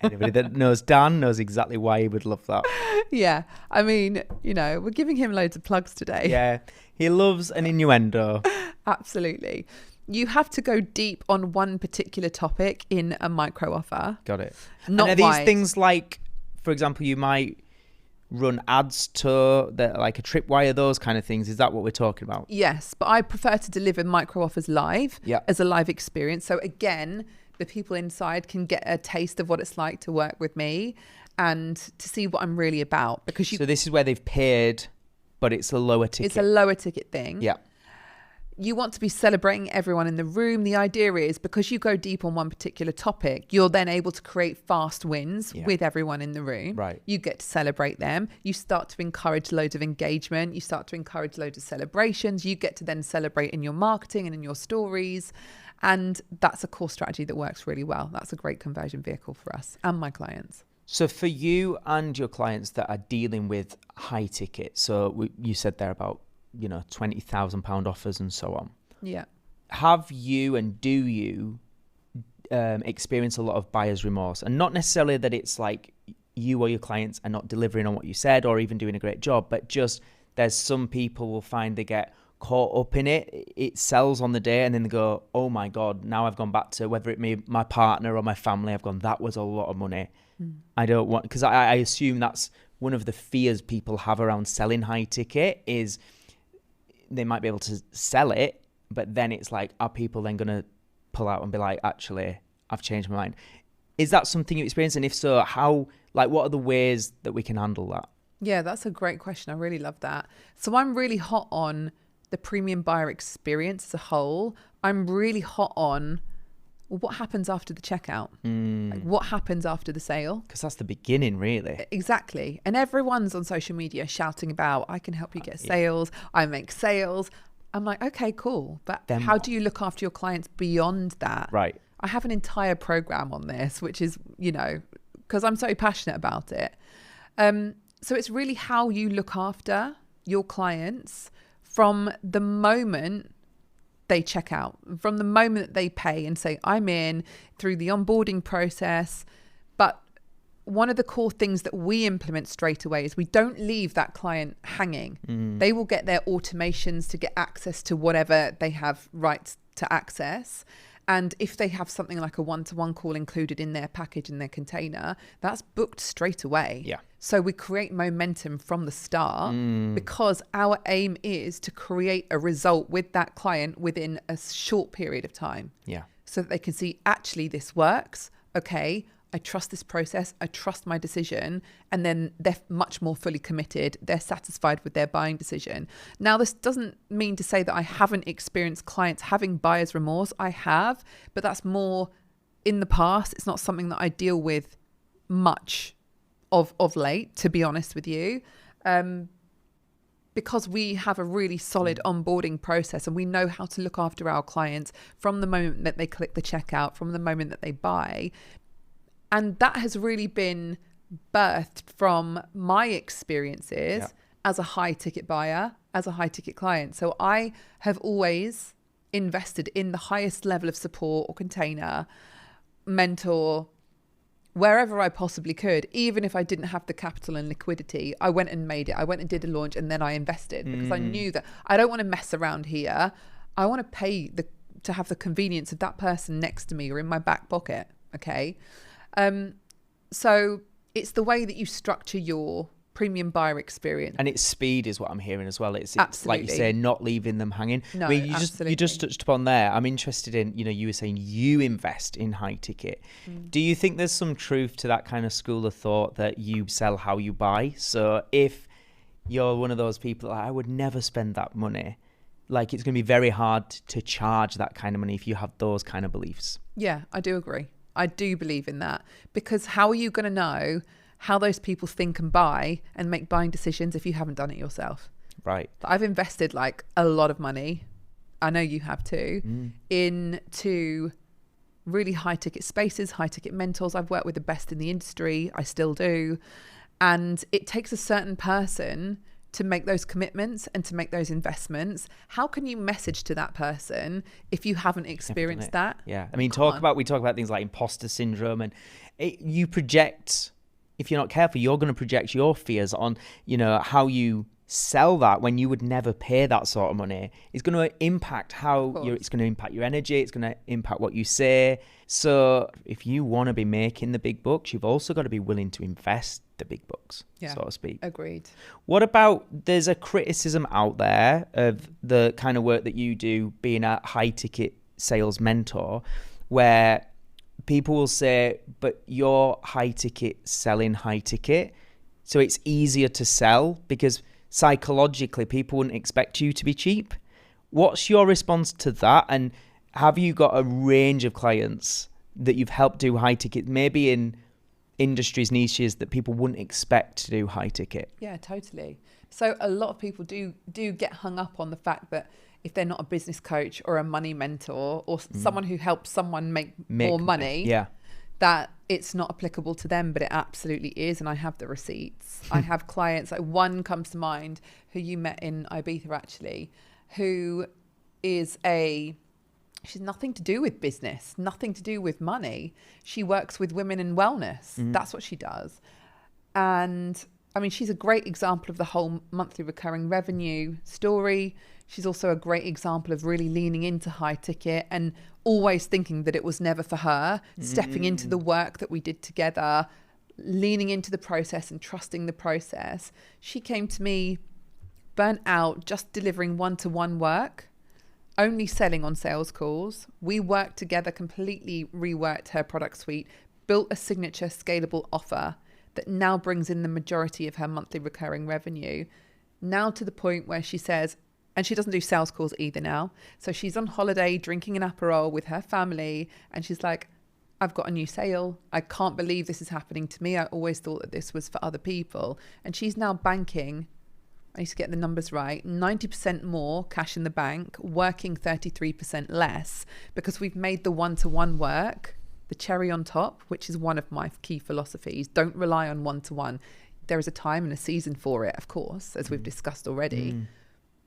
Anybody that knows Dan knows exactly why he would love that. Yeah. I mean, we're giving him loads of plugs today. Yeah. He loves an innuendo. Absolutely. You have to go deep on one particular topic in a micro offer. Got it. Not and are wide. these things like, for example, you might run ads to like a tripwire, those kind of things? Is that what we're talking about? Yes, but I prefer to deliver micro offers live as a live experience. So again, the people inside can get a taste of what it's like to work with me and to see what I'm really about. Because so this is where they've paid, but it's a lower ticket. It's a lower ticket thing. Yeah. You want to be celebrating everyone in the room. The idea is because you go deep on one particular topic, you're then able to create fast wins with everyone in the room. Right. You get to celebrate them. You start to encourage loads of engagement. You start to encourage loads of celebrations. You get to then celebrate in your marketing and in your stories. And that's a core strategy that works really well. That's a great conversion vehicle for us and my clients. So for you and your clients that are dealing with high ticket, so you said there about, £20,000 offers and so on. Yeah. Have you and do you experience a lot of buyer's remorse? And not necessarily that it's like you or your clients are not delivering on what you said or even doing a great job, but just there's some people will find they get caught up in it. It sells on the day and then they go, oh my God, now I've gone back to whether it be my partner or my family. I've gone, that was a lot of money. I don't want, because I assume that's one of the fears people have around selling high ticket is they might be able to sell it, but then it's like, are people then going to pull out and be like, actually, I've changed my mind? Is that something you experience? And if so, how, like, what are the ways that we can handle that? Yeah, that's a great question. I really love that. So I'm really hot on the premium buyer experience as a whole. I'm really hot on what happens after the checkout. Like, what happens after the sale? Because that's the beginning, really. Exactly. And everyone's on social media shouting about, I can help you get sales. I make sales. I'm like, okay, cool. But Then how what? do you look after your clients beyond that? Right. I have an entire program on this, which is, because I'm so passionate about it. So it's really how you look after your clients from the moment they check out, from the moment that they pay and say, I'm in, through the onboarding process. But one of the core things that we implement straight away is we don't leave that client hanging. They will get their automations to get access to whatever they have rights to access. And if they have something like a one-to-one call included in their package, in their container, that's booked straight away. Yeah. So we create momentum from the start because our aim is to create a result with that client within a short period of time. Yeah. So that they can see, actually, this works. Okay, I trust this process. I trust my decision. And then they're much more fully committed. They're satisfied with their buying decision. Now, this doesn't mean to say that I haven't experienced clients having buyer's remorse. I have, but that's more in the past. It's not something that I deal with much of late, to be honest with you. Because we have a really solid onboarding process and we know how to look after our clients from the moment that they click the checkout, from the moment that they buy. And that has really been birthed from my experiences as a high ticket buyer, as a high ticket client. So I have always invested in the highest level of support or container, mentor, wherever I possibly could. Even if I didn't have the capital and liquidity, I went and made it. I went and did a launch and then I invested because I knew that I don't want to mess around here. I want to pay to have the convenience of that person next to me or in my back pocket. Okay. So it's the way that you structure your premium buyer experience. And it's speed is what I'm hearing as well. It's Absolutely. like you say, not leaving them hanging. No, I mean, absolutely. you just touched upon there. I'm interested in, you were saying you invest in high ticket. Do you think there's some truth to that kind of school of thought that you sell how you buy? So if you're one of those people, I would never spend that money. Like, it's going to be very hard to charge that kind of money if you have those kind of beliefs. Yeah, I do agree. I do believe in that, because how are you going to know how those people think and buy and make buying decisions if you haven't done it yourself? Right. I've invested like a lot of money, I know you have too, into really high ticket spaces, high ticket mentors. I've worked with the best in the industry. I still do. And it takes a certain person to make those commitments and to make those investments. How can you message to that person if you haven't experienced that? Yeah. I mean, we talk about things like imposter syndrome, and you project, if you're not careful, you're going to project your fears on, how you sell that when you would never pay that sort of money is going to impact it's going to impact your energy. It's going to impact what you say. So if you want to be making the big bucks, you've also got to be willing to invest the big bucks, so to speak. Agreed. What about, there's a criticism out there of the kind of work that you do being a high ticket sales mentor, where people will say, but you're high ticket selling high ticket, so it's easier to sell because psychologically people wouldn't expect you to be cheap. What's your response to that? And have you got a range of clients that you've helped do high ticket, maybe in industries, niches that people wouldn't expect to do high ticket? Yeah, totally. So a lot of people do get hung up on the fact that if they're not a business coach or a money mentor or someone who helps someone make more money, that it's not applicable to them, but it absolutely is. And I have the receipts. I have clients, like one comes to mind who you met in Ibiza actually, who is she's nothing to do with business, nothing to do with money. She works with women in wellness. That's what she does. And I mean, she's a great example of the whole monthly recurring revenue story. She's also a great example of really leaning into high ticket and always thinking that it was never for her, stepping into the work that we did together, leaning into the process and trusting the process. She came to me burnt out, just delivering one-to-one work, only selling on sales calls. We worked together, completely reworked her product suite, built a signature scalable offer that now brings in the majority of her monthly recurring revenue. Now to the point where she says, and she doesn't do sales calls either now. So she's on holiday drinking an Aperol with her family. And she's like, I've got a new sale. I can't believe this is happening to me. I always thought that this was for other people. And she's now banking, I need to get the numbers right, 90% more cash in the bank, working 33% less, because we've made the one-to-one work the cherry on top, which is one of my key philosophies. Don't rely on one-to-one. There is a time and a season for it, of course, as we've discussed already.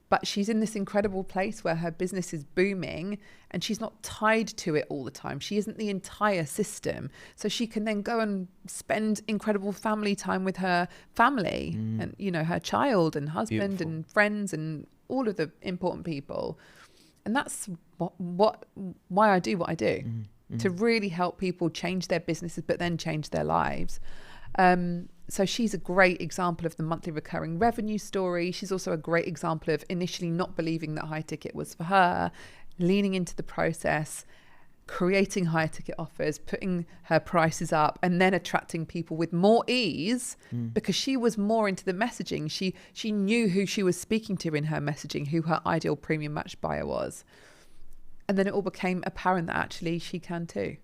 But she's in this incredible place where her business is booming and she's not tied to it all the time. She isn't the entire system. So she can then go and spend incredible family time with her family and, you know, her child and husband and friends and all of the important people. And that's why I do what I do, to really help people change their businesses, but then change their lives. So she's a great example of the monthly recurring revenue story. She's also a great example of initially not believing that high ticket was for her, leaning into the process, creating high ticket offers, putting her prices up, and then attracting people with more ease because she was more into the messaging. She knew who she was speaking to in her messaging, who her ideal premium match buyer was. And then it all became apparent that actually she can too.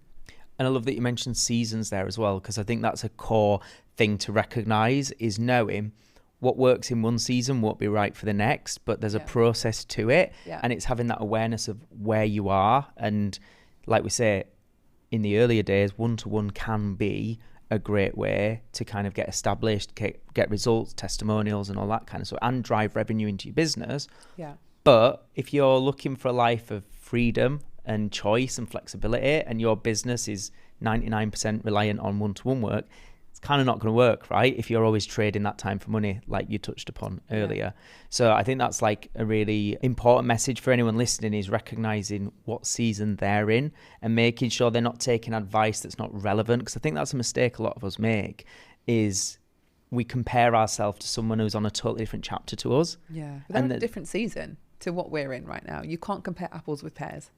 And I love that you mentioned seasons there as well, because I think that's a core thing to recognize, is knowing what works in one season won't be right for the next, but there's a process to it. And it's having that awareness of where you are. And like we say, in the earlier days, one-to-one can be a great way to kind of get established, get results, testimonials and all that kind of stuff, and drive revenue into your business. But if you're looking for a life of freedom and choice and flexibility, and your business is 99% reliant on one-to-one work, it's kind of not going to work, right? If you're always trading that time for money, like you touched upon earlier. So I think that's like a really important message for anyone listening, is recognizing what season they're in and making sure they're not taking advice that's not relevant. Because I think that's a mistake a lot of us make, is we compare ourselves to someone who's on a totally different chapter to us. But they're in a different season to what we're in right now. You can't compare apples with pears.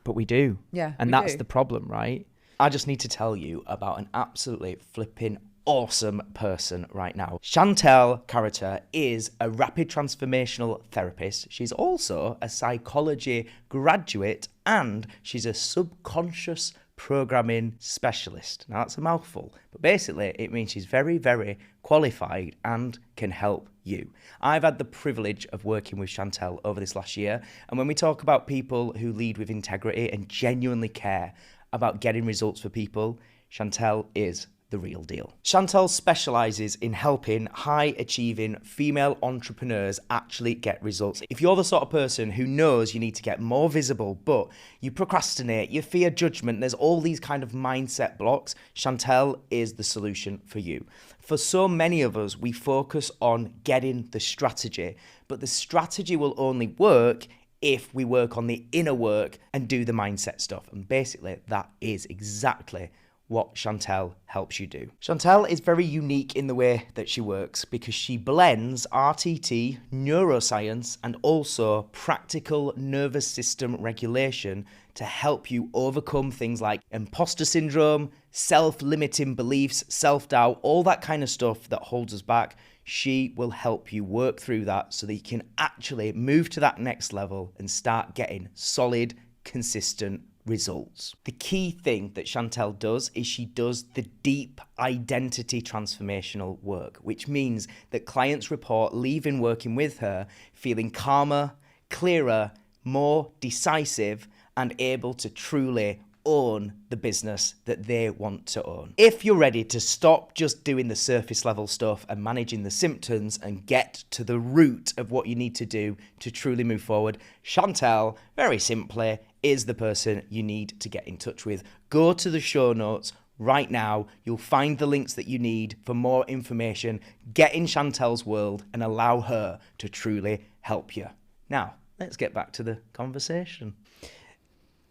But we do. And that's the problem, right? I just need to tell you about an absolutely flipping awesome person right now. Chantel Carter is a rapid transformational therapist. She's also a psychology graduate, and she's a subconscious programming specialist. Now that's a mouthful, but basically it means she's very, very qualified and can help you. I've had the privilege of working with Chantel over this last year, and when we talk about people who lead with integrity and genuinely care about getting results for people, Chantel is the real deal. Chantel specializes in helping high-achieving female entrepreneurs actually get results. If you're the sort of person who knows you need to get more visible, but you procrastinate, you fear judgment, there's all these kind of mindset blocks, Chantel is the solution for you. For so many of us, we focus on getting the strategy, but the strategy will only work if we work on the inner work and do the mindset stuff. And basically, that is exactly what Chantel helps you do. Chantel is very unique in the way that she works because she blends RTT, neuroscience, and also practical nervous system regulation to help you overcome things like imposter syndrome, self-limiting beliefs, self-doubt, all that kind of stuff that holds us back. She will help you work through that so that you can actually move to that next level and start getting solid, consistent results. The key thing that Chantel does is she does the deep identity transformational work, which means that clients report leaving working with her feeling calmer, clearer, more decisive, and able to truly own the business that they want to own. If you're ready to stop just doing the surface level stuff and managing the symptoms and get to the root of what you need to do to truly move forward, Chantel, very simply, is the person you need to get in touch with. Go to the show notes right now. You'll find the links that you need for more information. Get in Chantel's world and allow her to truly help you. Now, let's get back to the conversation.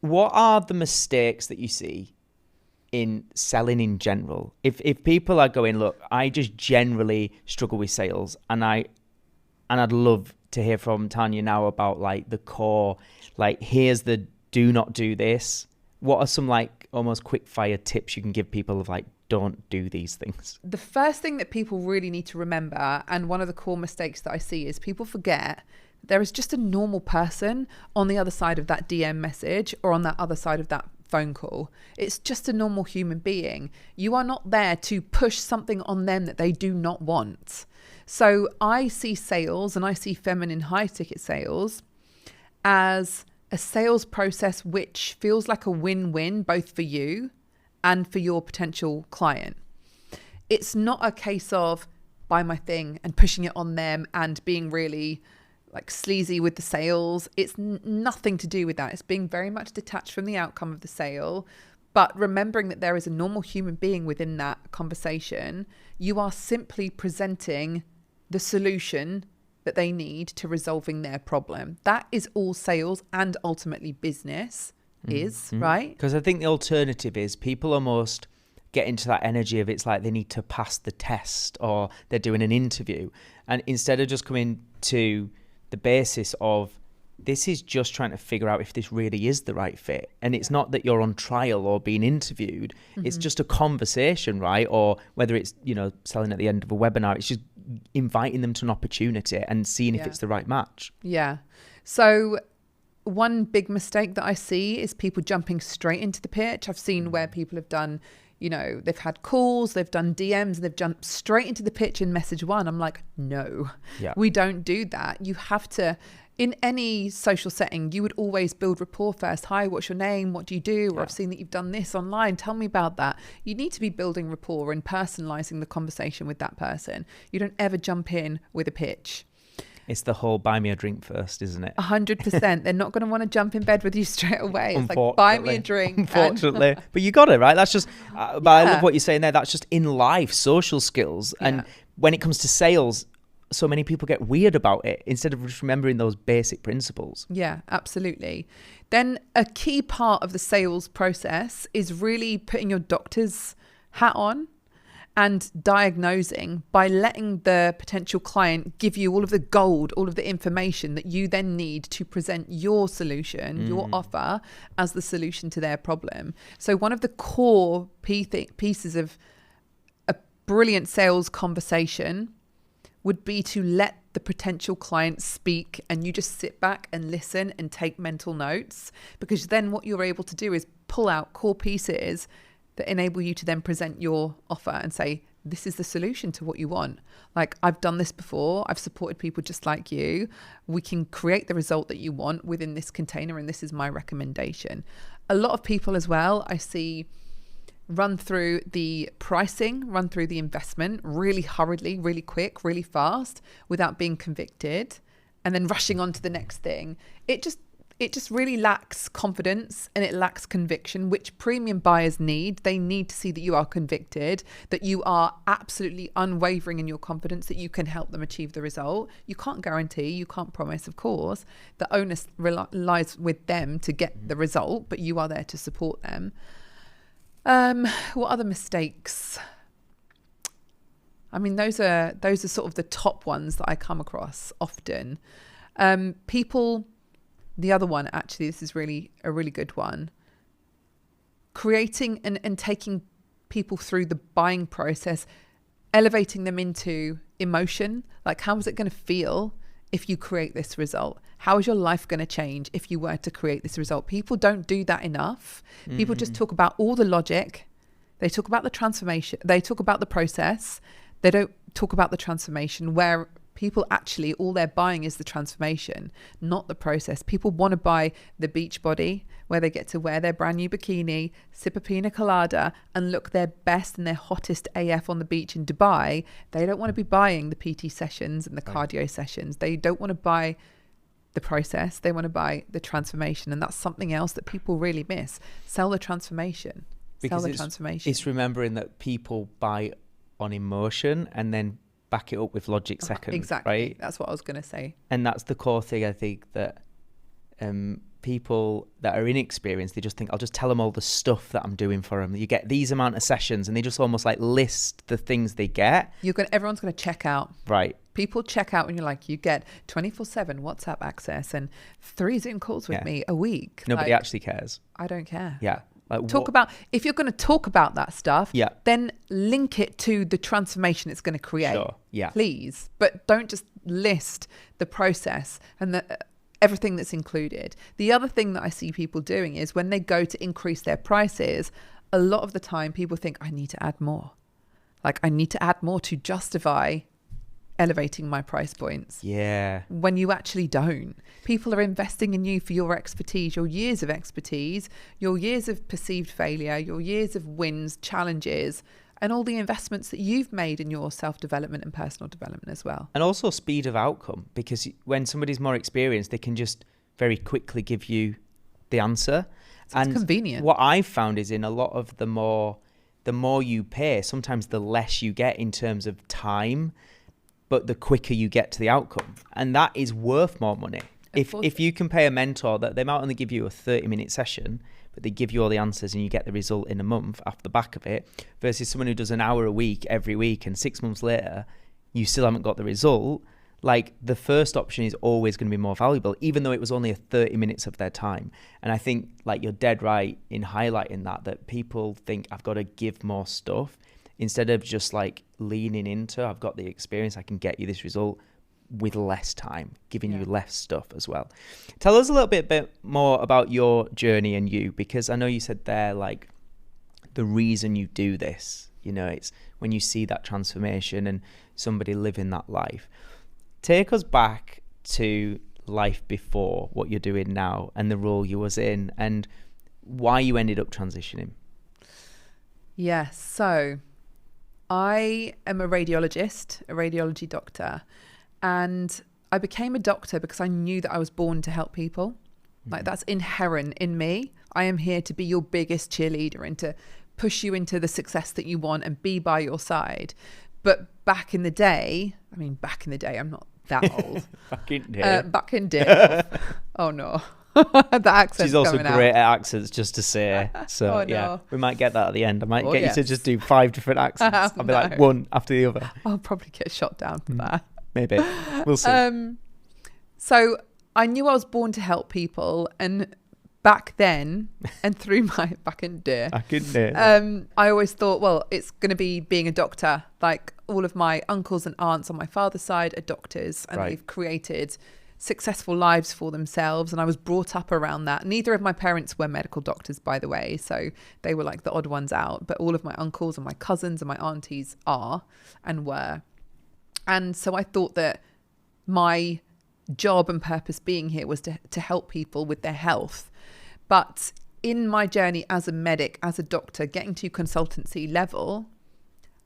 What are the mistakes that you see in selling in general? If people are going, look, I just generally struggle with sales, and I'd love to hear from Tania now about like the core, like here's the do not do this. What are some like almost quick fire tips you can give people of like, don't do these things? The first thing that people really need to remember, and one of the core mistakes that I see, is people forget there is just a normal person on the other side of that DM message or on that other side of that phone call. It's just a normal human being. You are not there to push something on them that they do not want. So I see sales, and I see feminine high ticket sales, as a sales process which feels like a win-win both for you and for your potential client. It's not a case of buy my thing and pushing it on them and being really like sleazy with the sales. It's nothing to do with that. It's being very much detached from the outcome of the sale, but remembering that there is a normal human being within that conversation. You are simply presenting the solution that they need to resolving their problem. That is all sales and ultimately business is, right? Because I think the alternative is people almost get into that energy of it's like they need to pass the test or they're doing an interview. And instead of just coming to the basis of this is just trying to figure out if this really is the right fit. And it's not that you're on trial or being interviewed. It's just a conversation, right? Or whether it's, you know, selling at the end of a webinar, it's just inviting them to an opportunity and seeing if it's the right match. Yeah. So one big mistake that I see is people jumping straight into the pitch. I've seen where people have done, you know, they've had calls, they've done DMs, they've jumped straight into the pitch in message one. I'm like, no, we don't do that. You have to, in any social setting, you would always build rapport first. Hi, what's your name? What do you do? Or I've seen that you've done this online. Tell me about that. You need to be building rapport and personalizing the conversation with that person. You don't ever jump in with a pitch. It's the whole buy me a drink first, isn't it? 100%. They're not going to want to jump in bed with you straight away. It's like, buy me a drink. Unfortunately. But you got it, right? That's just, but I love what you're saying there. That's just in life, social skills. And when it comes to sales, so many people get weird about it instead of just remembering those basic principles. Yeah, absolutely. Then a key part of the sales process is really putting your doctor's hat on and diagnosing by letting the potential client give you all of the gold, all of the information that you then need to present your solution, your offer as the solution to their problem. So one of the core pieces of a brilliant sales conversation would be to let the potential client speak and you just sit back and listen and take mental notes, because then what you're able to do is pull out core pieces that enable you to then present your offer and say, this is the solution to what you want. Like, I've done this before. I've supported people just like you. We can create the result that you want within this container, and this is my recommendation. A lot of people as well, I see run through the pricing, run through the investment really hurriedly, really quick, really fast without being convicted and then rushing on to the next thing. It just really lacks confidence and it lacks conviction, which premium buyers need. They need to see that you are convicted, that you are absolutely unwavering in your confidence, that you can help them achieve the result. You can't guarantee, you can't promise, of course. The onus lies with them to get the result, but you are there to support them. What other mistakes? I mean, those are sort of the top ones that I come across often. The other one, actually, this is really a really good one. Creating and taking people through the buying process, elevating them into emotion. Like, how is it going to feel if you create this result? How is your life going to change if you were to create this result? People don't do that enough. People just talk about all the logic. They talk about the transformation. They talk about the process. They don't talk about the transformation, where people actually, all they're buying is the transformation, not the process. People want to buy the beach body where they get to wear their brand new bikini, sip a pina colada and look their best and their hottest AF on the beach in Dubai. They don't want to be buying the PT sessions and the cardio sessions. They don't want to buy the process. They want to buy the transformation. And that's something else that people really miss. Sell the transformation. Because Sell the transformation. It's remembering that people buy on emotion and then back it up with logic second. Exactly. Right? That's what I was going to say. And that's the core thing, I think, that people that are inexperienced, they just think, I'll just tell them all the stuff that I'm doing for them. You get these amount of sessions and they just almost like list the things they get. Everyone's going to check out. Right. People check out when you're like, you get 24/7 WhatsApp access and 3 Zoom calls with me a week. Nobody actually cares. I don't care. Yeah. Like If you're going to talk about that stuff, yeah, then link it to the transformation it's going to create. Sure. Yeah. Please. But don't just list the process and everything that's included. The other thing that I see people doing is when they go to increase their prices, a lot of the time people think, I need to add more. Like, I need to add more to justify elevating my price points. Yeah. When you actually don't. People are investing in you for your expertise, your years of expertise, your years of perceived failure, your years of wins, challenges, and all the investments that you've made in your self-development and personal development as well. And also speed of outcome, because when somebody's more experienced, they can just very quickly give you the answer. So it's convenient. What I've found is in a lot of the more you pay, sometimes the less you get in terms of time, but the quicker you get to the outcome. And that is worth more money. If you can pay a mentor that they might only give you a 30-minute session, but they give you all the answers and you get the result in a month off the back of it, versus someone who does an hour a week every week and 6 months later, you still haven't got the result. Like, the first option is always going to be more valuable, even though it was only 30 minutes of their time. And I think, like, you're dead right in highlighting that people think I've got to give more stuff instead of just like leaning into, I've got the experience, I can get you this result with less time, giving you less stuff as well. Tell us a little bit more about your journey and you, because I know you said there, like, the reason you do this, you know, it's when you see that transformation and somebody living that life. Take us back to life before what you're doing now and the role you was in and why you ended up transitioning. Yes. So I am a radiology doctor, and I became a doctor because I knew that I was born to help people. Like, that's inherent in me. I am here to be your biggest cheerleader and to push you into the success that you want and be by your side. But back in the day, I'm not that old. Back in day. Oh no. The accent's She's also coming great out. at accents, just to say. So Oh, no. yeah, we might get that at the end. I might get yes. you to just do 5 different accents. I'll be like one after the other. I'll probably get shot down for that. Maybe. We'll see. So I knew I was born to help people, and back then and through my back in day, I always thought, well, it's going to be being a doctor. Like, all of my uncles and aunts on my father's side are doctors, and they've created successful lives for themselves, and I was brought up around that. Neither of my parents were medical doctors, by the way, so they were like the odd ones out, but all of my uncles and my cousins and my aunties are and were. And so I thought that my job and purpose being here was to help people with their health. But in my journey as a medic, as a doctor, getting to consultancy level,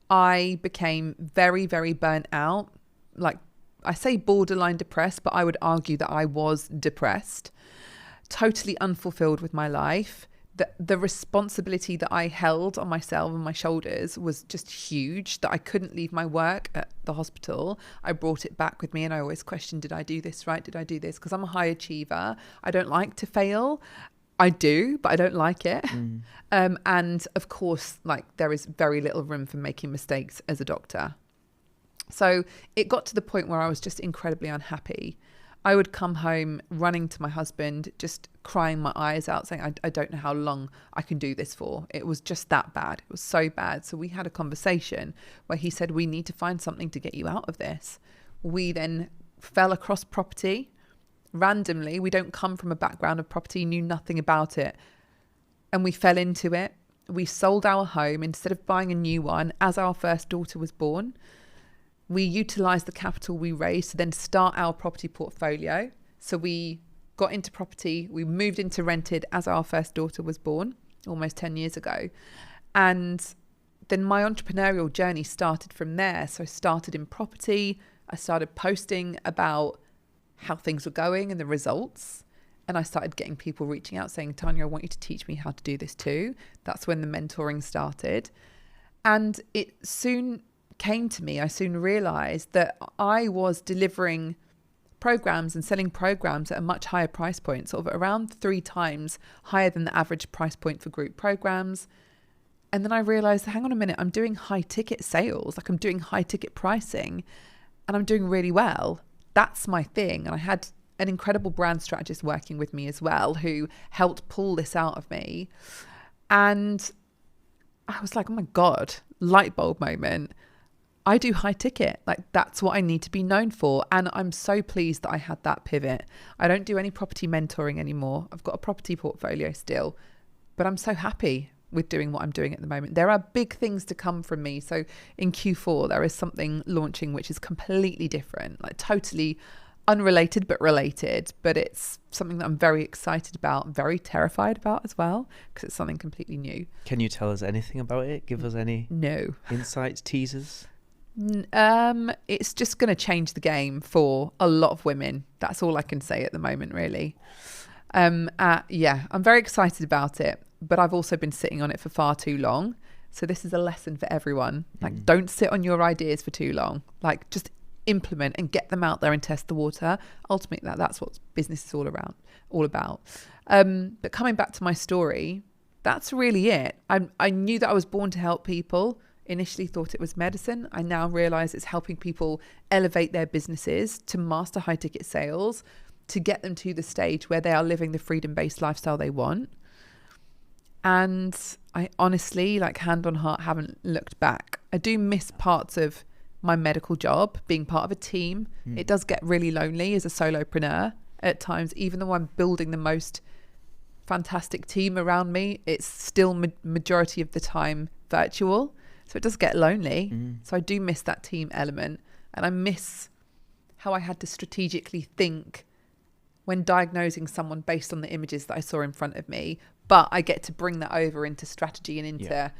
I became very, very burnt out. Like, I say borderline depressed, but I would argue that I was depressed, totally unfulfilled with my life. The responsibility that I held on myself and my shoulders was just huge, that I couldn't leave my work at the hospital. I brought it back with me, and I always questioned, did I do this right? Did I do this? Because I'm a high achiever. I don't like to fail. I do, but I don't like it. And of course, like, there is very little room for making mistakes as a doctor. So it got to the point where I was just incredibly unhappy. I would come home running to my husband, just crying my eyes out, saying, I don't know how long I can do this for. It was just that bad. It was so bad. So we had a conversation where he said, we need to find something to get you out of this. We then fell across property randomly. We don't come from a background of property, knew nothing about it. And we fell into it. We sold our home instead of buying a new one as our first daughter was born. We utilised the capital we raised to then start our property portfolio. So we got into property, we moved into rented as our first daughter was born almost 10 years ago. And then my entrepreneurial journey started from there. So I started in property. I started posting about how things were going and the results. And I started getting people reaching out saying, Tania, I want you to teach me how to do this too. That's when the mentoring started. And it soon came to me. I soon realized that I was delivering programs and selling programs at a much higher price point, sort of around 3 times higher than the average price point for group programs. And then I realized, hang on a minute, I'm doing high ticket sales, like I'm doing high ticket pricing, and I'm doing really well. That's my thing. And I had an incredible brand strategist working with me as well, who helped pull this out of me. And I was like, oh my God, light bulb moment. I do high ticket. Like, that's what I need to be known for. And I'm so pleased that I had that pivot. I don't do any property mentoring anymore. I've got a property portfolio still, but I'm so happy with doing what I'm doing at the moment. There are big things to come from me. So in Q4, there is something launching which is completely different, like totally unrelated but related. But it's something that I'm very excited about, very terrified about as well, because it's something completely new. Can you tell us anything about it? Give us any insights, teasers? It's just going to change the game for a lot of women. That's all I can say at the moment, really. I'm very excited about it, but I've also been sitting on it for far too long. So this is a lesson for everyone. Like, don't sit on your ideas for too long. Like, just implement and get them out there and test the water. Ultimately, that's what business is all about. But coming back to my story, that's really it. I knew that I was born to help people. Initially thought it was medicine. I now realize it's helping people elevate their businesses to master high ticket sales, to get them to the stage where they are living the freedom-based lifestyle they want. And I honestly, like, hand on heart, haven't looked back. I do miss parts of my medical job, being part of a team. It does get really lonely as a solopreneur at times, even though I'm building the most fantastic team around me. It's still majority of the time virtual. So it does get lonely. So I do miss that team element. And I miss how I had to strategically think when diagnosing someone based on the images that I saw in front of me. But I get to bring that over into strategy and into,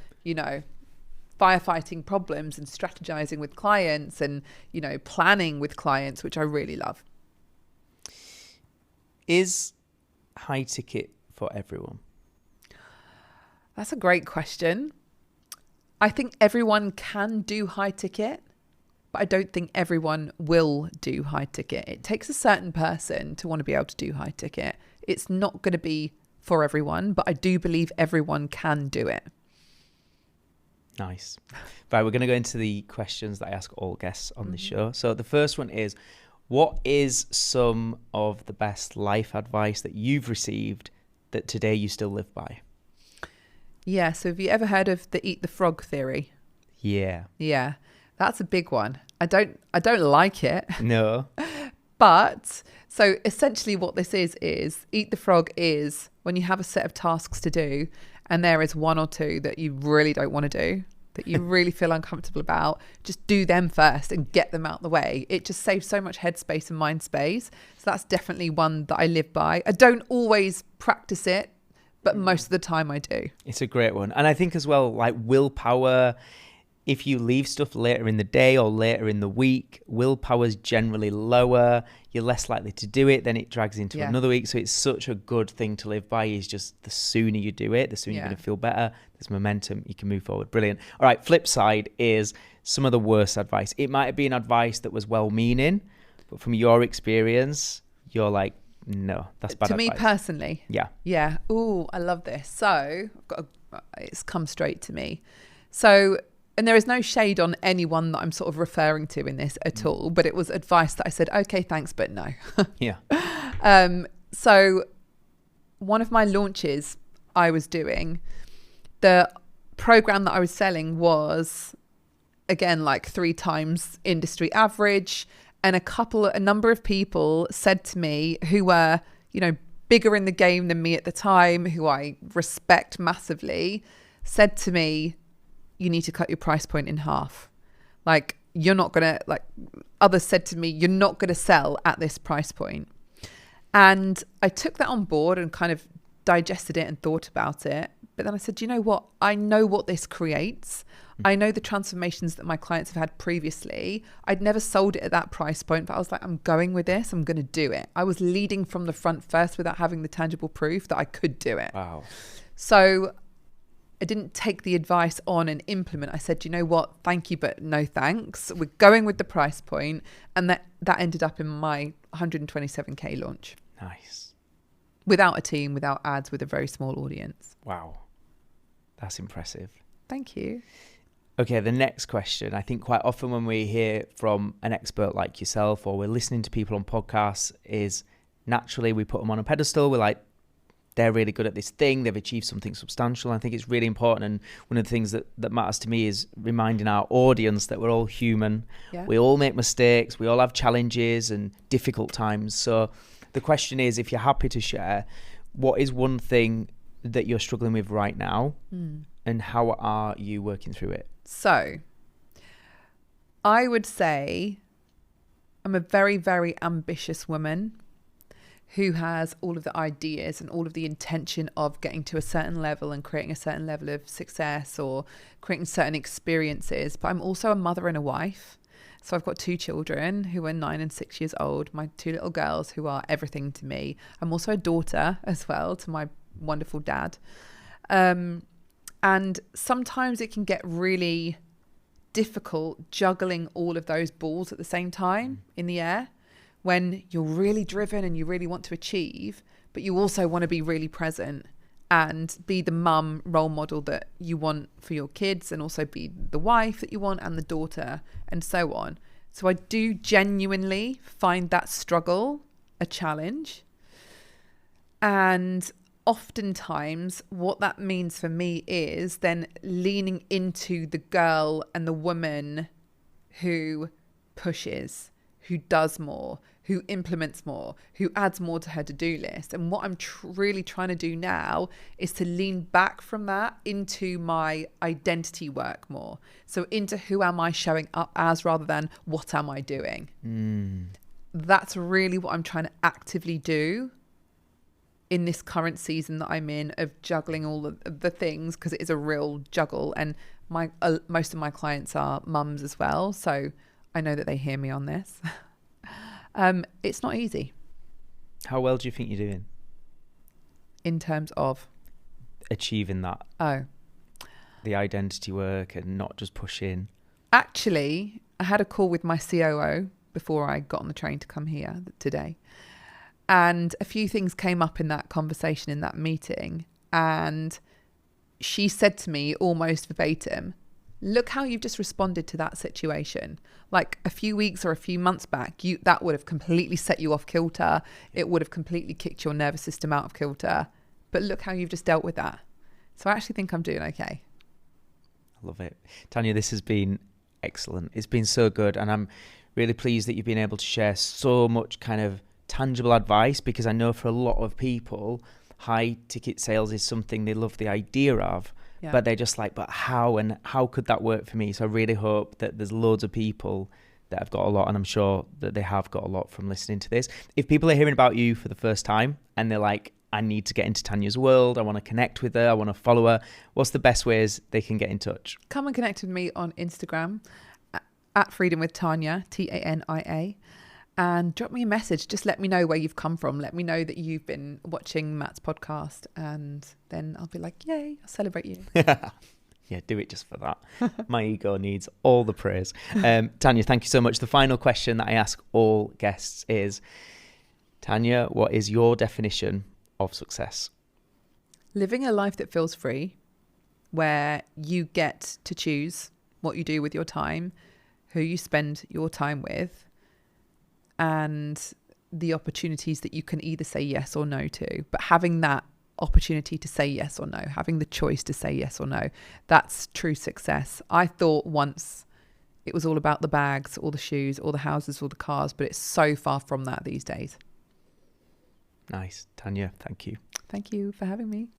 firefighting problems and strategizing with clients and, planning with clients, which I really love. Is high ticket for everyone? That's a great question. I think everyone can do high ticket, but I don't think everyone will do high ticket. It takes a certain person to want to be able to do high ticket. It's not going to be for everyone, but I do believe everyone can do it. Nice. Right, we're going to go into the questions that I ask all guests on the show. So the first one is, what is some of the best life advice that you've received that today you still live by? Yeah, so have you ever heard of the eat the frog theory? Yeah. Yeah, that's a big one. I don't like it. No. But so essentially what this is eat the frog is when you have a set of tasks to do and there is one or two that you really don't want to do, that you really feel uncomfortable about, just do them first and get them out the way. It just saves so much headspace and mind space. So that's definitely one that I live by. I don't always practice it, but most of the time I do. It's a great one. And I think as well, like willpower, if you leave stuff later in the day or later in the week, willpower's generally lower. You're less likely to do it. Then it drags into another week. So it's such a good thing to live by, is just the sooner you do it, the sooner you're going to feel better. There's momentum. You can move forward. Brilliant. All right. Flip side is some of the worst advice. It might have been advice that was well-meaning, but from your experience, you're like, no, that's bad advice. To me personally? Yeah. Yeah. Ooh, I love this. So it's come straight to me. So... And there is no shade on anyone that I'm sort of referring to in this at all, but it was advice that I said, okay, thanks, but no. Yeah. So one of my launches I was doing, the program that I was selling was, again, like 3 times industry average. And a number of people said to me who were, you know, bigger in the game than me at the time, who I respect massively, said to me, you need to cut your price point in half. Like, you're not going to, like, others said to me, you're not going to sell at this price point. And I took that on board and kind of digested it and thought about it. But then I said, you know what? I know what this creates. I know the transformations that my clients have had previously. I'd never sold it at that price point, but I was like, I'm going with this. I'm going to do it. I was leading from the front first without having the tangible proof that I could do it. Wow. So I didn't take the advice on and implement. I said, you know what? Thank you, but no thanks. We're going with the price point. And that ended up in my 127K launch. Nice. Without a team, without ads, with a very small audience. Wow. That's impressive. Thank you. Okay, the next question. I think quite often when we hear from an expert like yourself, or we're listening to people on podcasts, is naturally we put them on a pedestal. We're like, they're really good at this thing. They've achieved something substantial. I think it's really important. And one of the things that matters to me is reminding our audience that we're all human. Yeah. We all make mistakes. We all have challenges and difficult times. So the question is, if you're happy to share, what is one thing that you're struggling with right now and how are you working through it? So I would say I'm a very, very ambitious woman who has all of the ideas and all of the intention of getting to a certain level and creating a certain level of success or creating certain experiences. But I'm also a mother and a wife. So I've got 2 children who are 9 and 6 years old, my 2 little girls who are everything to me. I'm also a daughter as well to my wonderful dad. And sometimes it can get really difficult juggling all of those balls at the same time in the air, when you're really driven and you really want to achieve, but you also want to be really present and be the mum role model that you want for your kids, and also be the wife that you want and the daughter, and so on. So I do genuinely find that struggle a challenge. And oftentimes what that means for me is then leaning into the girl and the woman who pushes, who does more, who implements more, who adds more to her to-do list. And what I'm really trying to do now is to lean back from that into my identity work more. So into who am I showing up as, rather than what am I doing? That's really what I'm trying to actively do in this current season that I'm in, of juggling all of the things, because it is a real juggle. And most of my clients are mums as well, so I know that they hear me on this. It's not easy. How well do you think you're doing in terms of achieving that? The identity work and not just pushing. Actually, I had a call with my COO before I got on the train to come here today, and a few things came up in that conversation, in that meeting, and she said to me almost verbatim, look how you've just responded to that situation. Like a few weeks or a few months back, that would have completely set you off kilter. It would have completely kicked your nervous system out of kilter. But look how you've just dealt with that. So I actually think I'm doing okay. I love it. Tania, this has been excellent. It's been so good. And I'm really pleased that you've been able to share so much kind of tangible advice, because I know for a lot of people, high ticket sales is something they love the idea of. Yeah. But they're just like, but how, and how could that work for me? So I really hope that there's loads of people that have got a lot, and I'm sure that they have got a lot from listening to this. If people are hearing about you for the first time and they're like, I need to get into Tania's world, I want to connect with her, I want to follow her, what's the best ways they can get in touch? Come and connect with me on Instagram at Freedom with Tania, Tania, and drop me a message. Just let me know where you've come from. Let me know that you've been watching Matt's podcast, and then I'll be like, yay, I'll celebrate you. Yeah, do it just for that. My ego needs all the praise. Tania, thank you so much. The final question that I ask all guests is, Tania, what is your definition of success? Living a life that feels free, where you get to choose what you do with your time, who you spend your time with, and the opportunities that you can either say yes or no to. But having that opportunity to say yes or no, having the choice to say yes or no, that's true success. I thought once it was all about the bags, all the shoes, all the houses, all the cars, but it's so far from that these days. Nice. Tania, thank you. Thank you for having me.